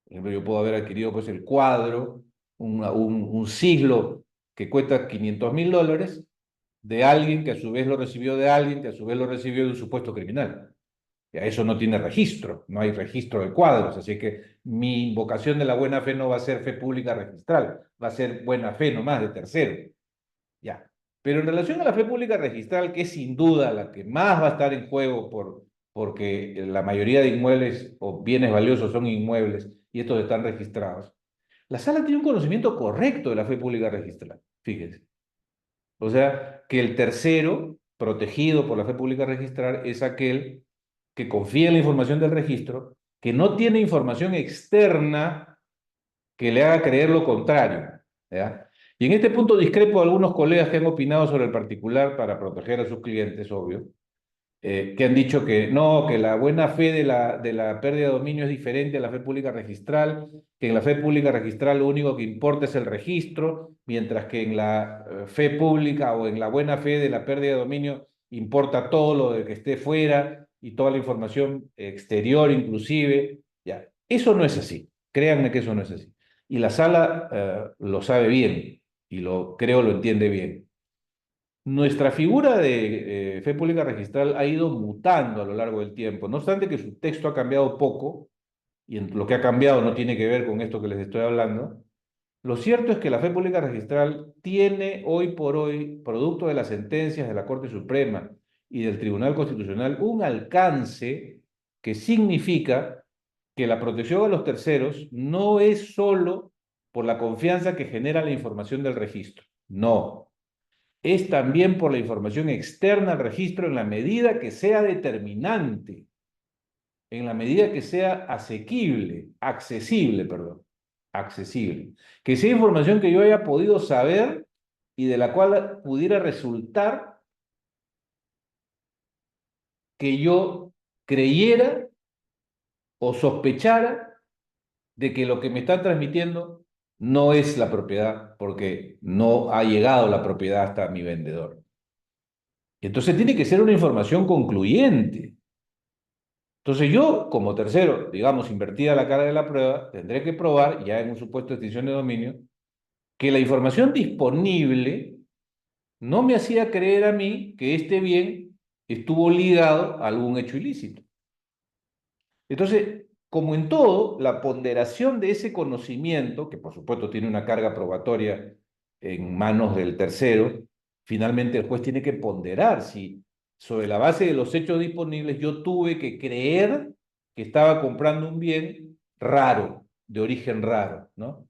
Por ejemplo, yo puedo haber adquirido pues el cuadro, un siglo que cuesta $500.000, de alguien que a su vez lo recibió de alguien que a su vez lo recibió de un supuesto criminal. Ya eso no tiene registro, no hay registro de cuadros, así que mi invocación de la buena fe no va a ser fe pública registral, va a ser buena fe nomás de tercero. Ya. Pero en relación a la fe pública registral, que es sin duda la que más va a estar en juego porque la mayoría de inmuebles o bienes valiosos son inmuebles y estos están registrados, la sala tiene un conocimiento correcto de la fe pública registral, fíjense. O sea, que el tercero, protegido por la fe pública registral, es aquel que confía en la información del registro, que no tiene información externa que le haga creer lo contrario. ¿Ya? Y en este punto discrepo de algunos colegas que han opinado sobre el particular para proteger a sus clientes, obvio, que han dicho que no, que la buena fe de la pérdida de dominio es diferente a la fe pública registral, que en la fe pública registral lo único que importa es el registro, mientras que en la fe pública o en la buena fe de la pérdida de dominio importa todo lo de que esté fuera y toda la información exterior inclusive. Ya, eso no es así, créanme que eso no es así. Y la sala lo sabe bien y creo lo entiende bien. Nuestra figura de fe pública registral ha ido mutando a lo largo del tiempo, no obstante que su texto ha cambiado poco, y lo que ha cambiado no tiene que ver con esto que les estoy hablando. Lo cierto es que la fe pública registral tiene hoy por hoy, producto de las sentencias de la Corte Suprema y del Tribunal Constitucional, un alcance que significa que la protección a los terceros no es solo por la confianza que genera la información del registro, no, es también por la información externa al registro en la medida que sea determinante, en la medida que sea asequible, accesible, perdón, accesible, que sea información que yo haya podido saber y de la cual pudiera resultar que yo creyera o sospechara de que lo que me están transmitiendo no es la propiedad, porque no ha llegado la propiedad hasta mi vendedor. Entonces tiene que ser una información concluyente. Entonces yo, como tercero, digamos, invertida la carga de la prueba, tendré que probar, ya en un supuesto de extinción de dominio, que la información disponible no me hacía creer a mí que este bien estuvo ligado a algún hecho ilícito. Entonces, como en todo, la ponderación de ese conocimiento, que por supuesto tiene una carga probatoria en manos del tercero, finalmente el juez tiene que ponderar si sobre la base de los hechos disponibles yo tuve que creer que estaba comprando un bien raro, de origen raro, ¿no?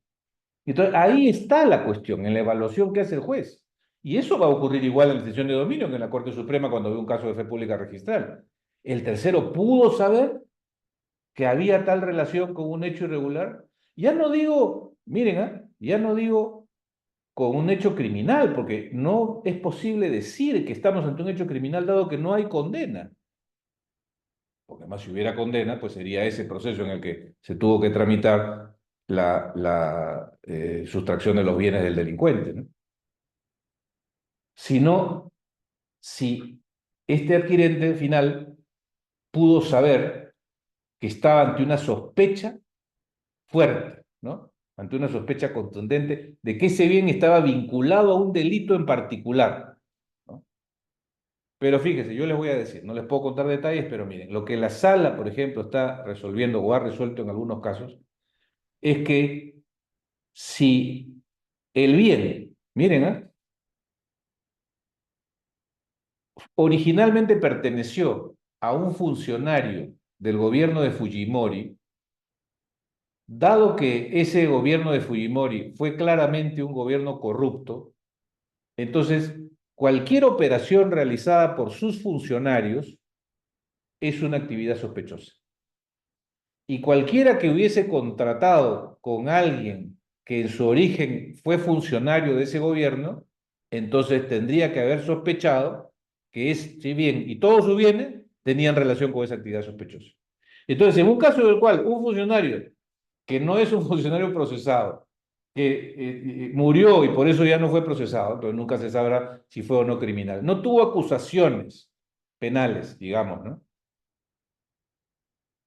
Entonces, ahí está la cuestión, en la evaluación que hace el juez. Y eso va a ocurrir igual en la extinción de dominio que en la Corte Suprema cuando ve un caso de fe pública registral. El tercero pudo saber que había tal relación con un hecho irregular. Ya no digo, miren, ya no digo con un hecho criminal, porque no es posible decir que estamos ante un hecho criminal dado que no hay condena. Porque además si hubiera condena, pues sería ese proceso en el que se tuvo que tramitar la sustracción de los bienes del delincuente, ¿no? Sino si este adquirente final pudo saber que estaba ante una sospecha fuerte, ¿no? Ante una sospecha contundente de que ese bien estaba vinculado a un delito en particular, ¿no? Pero fíjese, yo les voy a decir, no les puedo contar detalles, pero miren, lo que la sala, por ejemplo, está resolviendo o ha resuelto en algunos casos, es que si el bien, miren, originalmente perteneció a un funcionario del gobierno de Fujimori, dado que ese gobierno de Fujimori fue claramente un gobierno corrupto, entonces cualquier operación realizada por sus funcionarios es una actividad sospechosa. Y cualquiera que hubiese contratado con alguien que en su origen fue funcionario de ese gobierno, entonces tendría que haber sospechado que es, si bien, y todos sus bienes tenían relación con esa actividad sospechosa. Entonces, en un caso del cual un funcionario que no es un funcionario procesado, que murió y por eso ya no fue procesado, pero nunca se sabrá si fue o no criminal, no tuvo acusaciones penales, digamos, ¿no?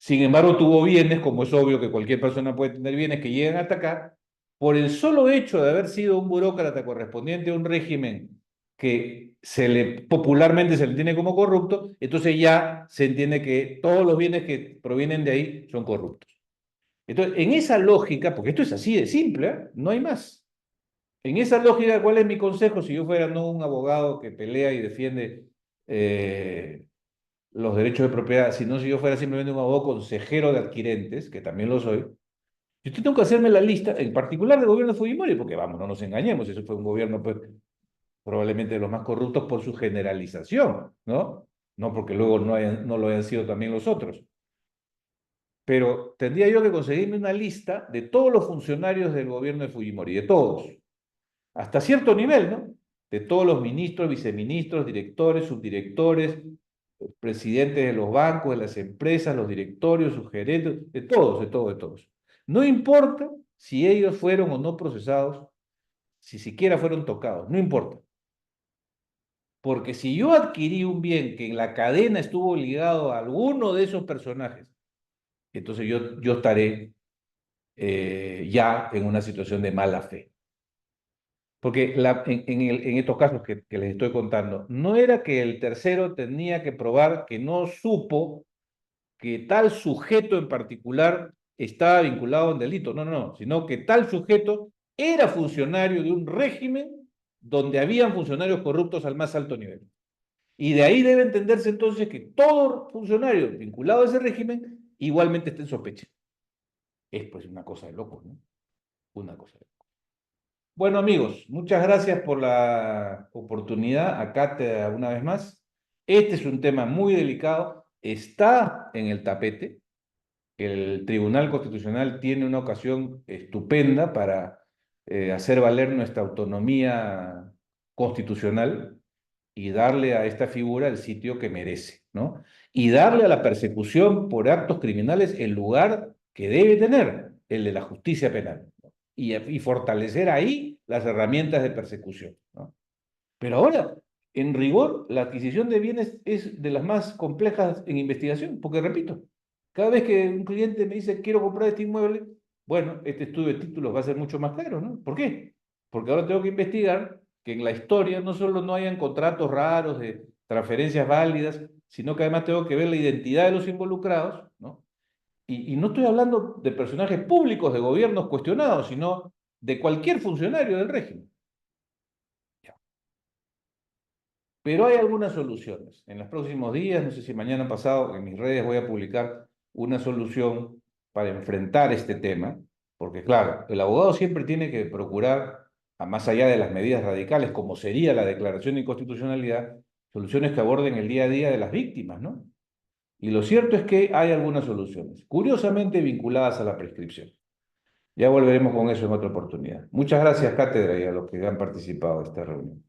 Sin embargo, tuvo bienes, como es obvio que cualquier persona puede tener bienes que llegan hasta acá, por el solo hecho de haber sido un burócrata correspondiente a un régimen que popularmente se le tiene como corrupto, entonces ya se entiende que todos los bienes que provienen de ahí son corruptos. Entonces, en esa lógica, porque esto es así de simple, no hay más. En esa lógica, ¿cuál es mi consejo si yo fuera no un abogado que pelea y defiende los derechos de propiedad, sino si yo fuera simplemente un abogado consejero de adquirentes, que también lo soy? Yo tengo que hacerme la lista, en particular del gobierno de Fujimori, porque vamos, no nos engañemos, eso fue un gobierno pues, probablemente de los más corruptos por su generalización, ¿no? No porque luego no lo hayan sido también los otros. Pero tendría yo que conseguirme una lista de todos los funcionarios del gobierno de Fujimori, de todos, hasta cierto nivel, ¿no? De todos los ministros, viceministros, directores, subdirectores, presidentes de los bancos, de las empresas, los directorios, sus gerentes, de todos, de todos, de todos. No importa si ellos fueron o no procesados, si siquiera fueron tocados, no importa. Porque si yo adquirí un bien que en la cadena estuvo ligado a alguno de esos personajes, entonces yo estaré ya en una situación de mala fe. Porque en estos casos que les estoy contando, no era que el tercero tenía que probar que no supo que tal sujeto en particular estaba vinculado a un delito, no, no, no, sino que tal sujeto era funcionario de un régimen donde habían funcionarios corruptos al más alto nivel. Y de ahí debe entenderse entonces que todo funcionario vinculado a ese régimen igualmente está en sospecha. Es pues una cosa de locos, ¿no? Una cosa de locos. Bueno, amigos, muchas gracias por la oportunidad. Acá una vez más. Este es un tema muy delicado, está en el tapete. el Tribunal Constitucional tiene una ocasión estupenda para hacer valer nuestra autonomía constitucional y darle a esta figura el sitio que merece, ¿no? Y darle a la persecución por actos criminales el lugar que debe tener, el de la justicia penal, ¿no? Y fortalecer ahí las herramientas de persecución, ¿no? Pero ahora, en rigor, la adquisición de bienes es de las más complejas en investigación, porque repito, cada vez que un cliente me dice quiero comprar este inmueble, bueno, este estudio de títulos va a ser mucho más caro, ¿no? ¿Por qué? Porque ahora tengo que investigar que en la historia no solo no hayan contratos raros de transferencias válidas, sino que además tengo que ver la identidad de los involucrados, ¿no? Y no estoy hablando de personajes públicos de gobiernos cuestionados, sino de cualquier funcionario del régimen. Pero hay algunas soluciones. En los próximos días, no sé si mañana o pasado, en mis redes voy a publicar una solución para enfrentar este tema, porque claro, el abogado siempre tiene que procurar, a más allá de las medidas radicales, como sería la declaración de inconstitucionalidad, soluciones que aborden el día a día de las víctimas, ¿no? Y lo cierto es que hay algunas soluciones, curiosamente vinculadas a la prescripción. Ya volveremos con eso en otra oportunidad. Muchas gracias, cátedra, y a los que han participado de esta reunión.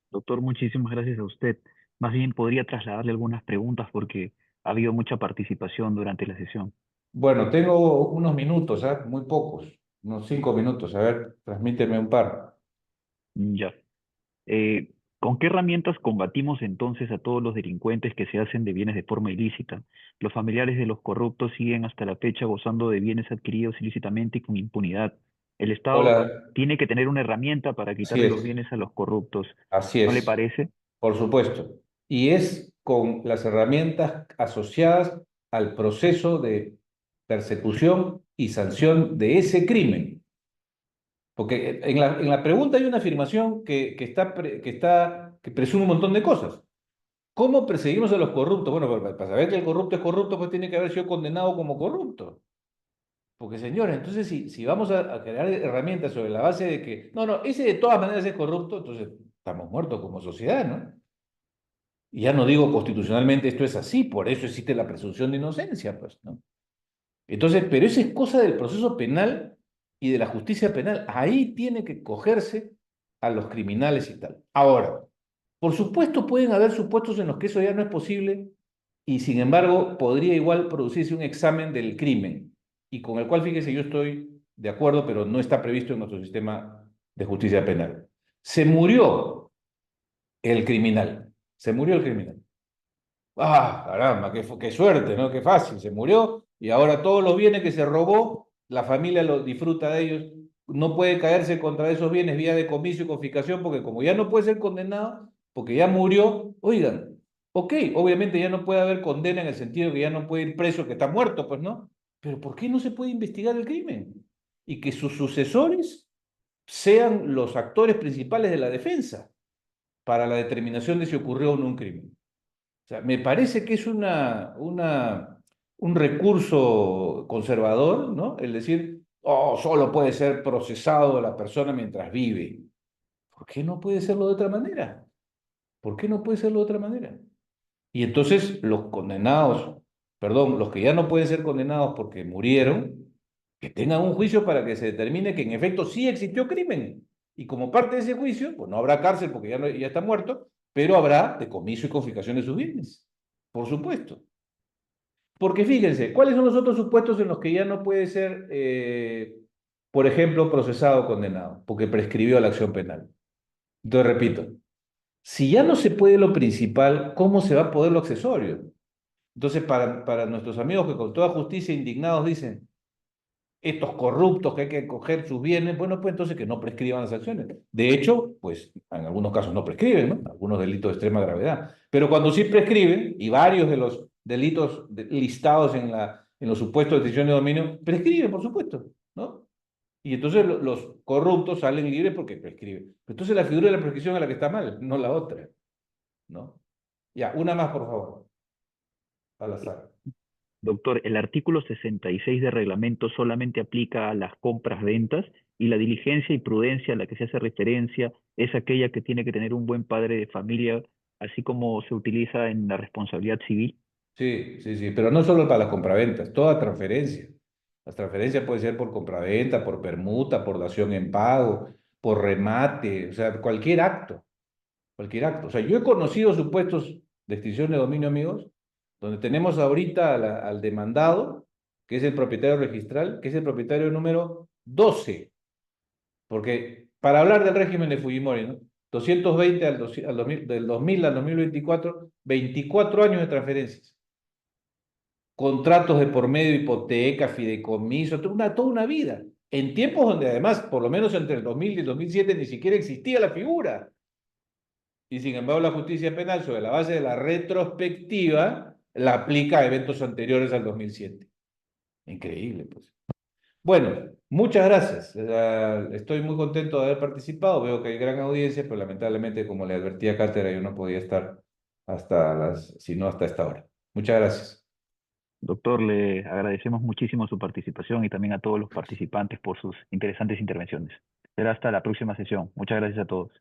Doctor, muchísimas gracias a usted. Más bien podría trasladarle algunas preguntas porque ha habido mucha participación durante la sesión. Bueno, tengo unos minutos, ¿ah? Muy pocos, unos 5 minutos. A ver, transmíteme un par. Ya. ¿Con qué herramientas combatimos entonces a todos los delincuentes que se hacen de bienes de forma ilícita? Los familiares de los corruptos siguen hasta la fecha gozando de bienes adquiridos ilícitamente y con impunidad. El Estado Hola, tiene que tener una herramienta para así quitarle los es, bienes a los corruptos. así ¿No le es, parece? por supuesto. Y es con las herramientas asociadas al proceso de persecución y sanción de ese crimen. Porque en la pregunta hay una afirmación que presume un montón de cosas. ¿Cómo perseguimos a los corruptos? Bueno, para saber que el corrupto es corrupto, pues tiene que haber sido condenado como corrupto. Porque, señores, entonces si vamos a crear herramientas sobre la base de que, no, no, ese de todas maneras es corrupto, entonces estamos muertos como sociedad, ¿no? Y ya no digo constitucionalmente esto es así, por eso existe la presunción de inocencia, pues, ¿no? Entonces, pero eso es cosa del proceso penal y de la justicia penal. Ahí tiene que cogerse a los criminales y tal. Ahora, por supuesto, pueden haber supuestos en los que eso ya no es posible y sin embargo podría igual producirse un examen del crimen y con el cual, fíjese, yo estoy de acuerdo, pero no está previsto en nuestro sistema de justicia penal. Se murió el criminal, se murió el criminal. Ah, caramba, qué suerte, ¿no? Qué fácil, se murió y ahora todos los bienes que se robó, la familia los disfruta de ellos. No puede caerse contra esos bienes vía decomiso y confiscación porque como ya no puede ser condenado, porque ya murió, oigan, ok, obviamente ya no puede haber condena en el sentido que ya no puede ir preso, que está muerto, pues no, pero ¿por qué no se puede investigar el crimen? Y que sus sucesores sean los actores principales de la defensa para la determinación de si ocurrió o no un crimen. O sea, me parece que es un recurso conservador, ¿no? El decir, oh, solo puede ser procesado la persona mientras vive. ¿Por qué no puede serlo de otra manera? ¿Por qué no puede serlo de otra manera? Y entonces los condenados, perdón, los que ya no pueden ser condenados porque murieron, que tengan un juicio para que se determine que en efecto sí existió crimen. Y como parte de ese juicio, pues no habrá cárcel porque ya está muerto, pero habrá decomiso y confiscación de sus bienes. Por supuesto. Porque fíjense, ¿cuáles son los otros supuestos en los que ya no puede ser, por ejemplo, procesado o condenado? Porque prescribió la acción penal. Entonces, repito, si ya no se puede lo principal, ¿cómo se va a poder lo accesorio? Entonces, para nuestros amigos que con toda justicia indignados dicen, estos corruptos que hay que coger sus bienes, bueno, pues entonces que no prescriban las acciones. De hecho, pues en algunos casos no prescriben, ¿no? Algunos delitos de extrema gravedad. Pero cuando sí prescriben, y varios de los delitos listados en los supuestos de decisión de dominio, prescriben, por supuesto, ¿no? Y entonces los corruptos salen libres porque prescriben. Entonces la figura de la prescripción es la que está mal, no la otra, ¿no? Ya, una más, por favor, al azar. Doctor, el artículo 66 de reglamento solamente aplica a las compras-ventas y la diligencia y prudencia a la que se hace referencia es aquella que tiene que tener un buen padre de familia, así como se utiliza en la responsabilidad civil. Sí, sí, sí, pero no solo para las compraventas, toda transferencia. Las transferencias pueden ser por compraventa, por permuta, por dación en pago, por remate, o sea, cualquier acto, cualquier acto. O sea, yo he conocido supuestos de extinción de dominio, amigos, donde tenemos ahorita al demandado, que es el propietario registral, que es el propietario número 12, porque para hablar del régimen de Fujimori, ¿no? 220 al 2000, del 2000 al 2024, 24 años de transferencias, contratos de por medio, hipoteca, fideicomiso, toda una vida. En tiempos donde además, por lo menos entre el 2000 y el 2007, ni siquiera existía la figura. Y sin embargo, la justicia penal, sobre la base de la retrospectiva, la aplica a eventos anteriores al 2007. Increíble, pues. Bueno, muchas gracias. Estoy muy contento de haber participado. Veo que hay gran audiencia, pero lamentablemente, como le advertí a Cátedra, yo no podía estar sino hasta esta hora. Muchas gracias. Doctor, le agradecemos muchísimo su participación y también a todos los participantes por sus interesantes intervenciones. Será hasta la próxima sesión. Muchas gracias a todos.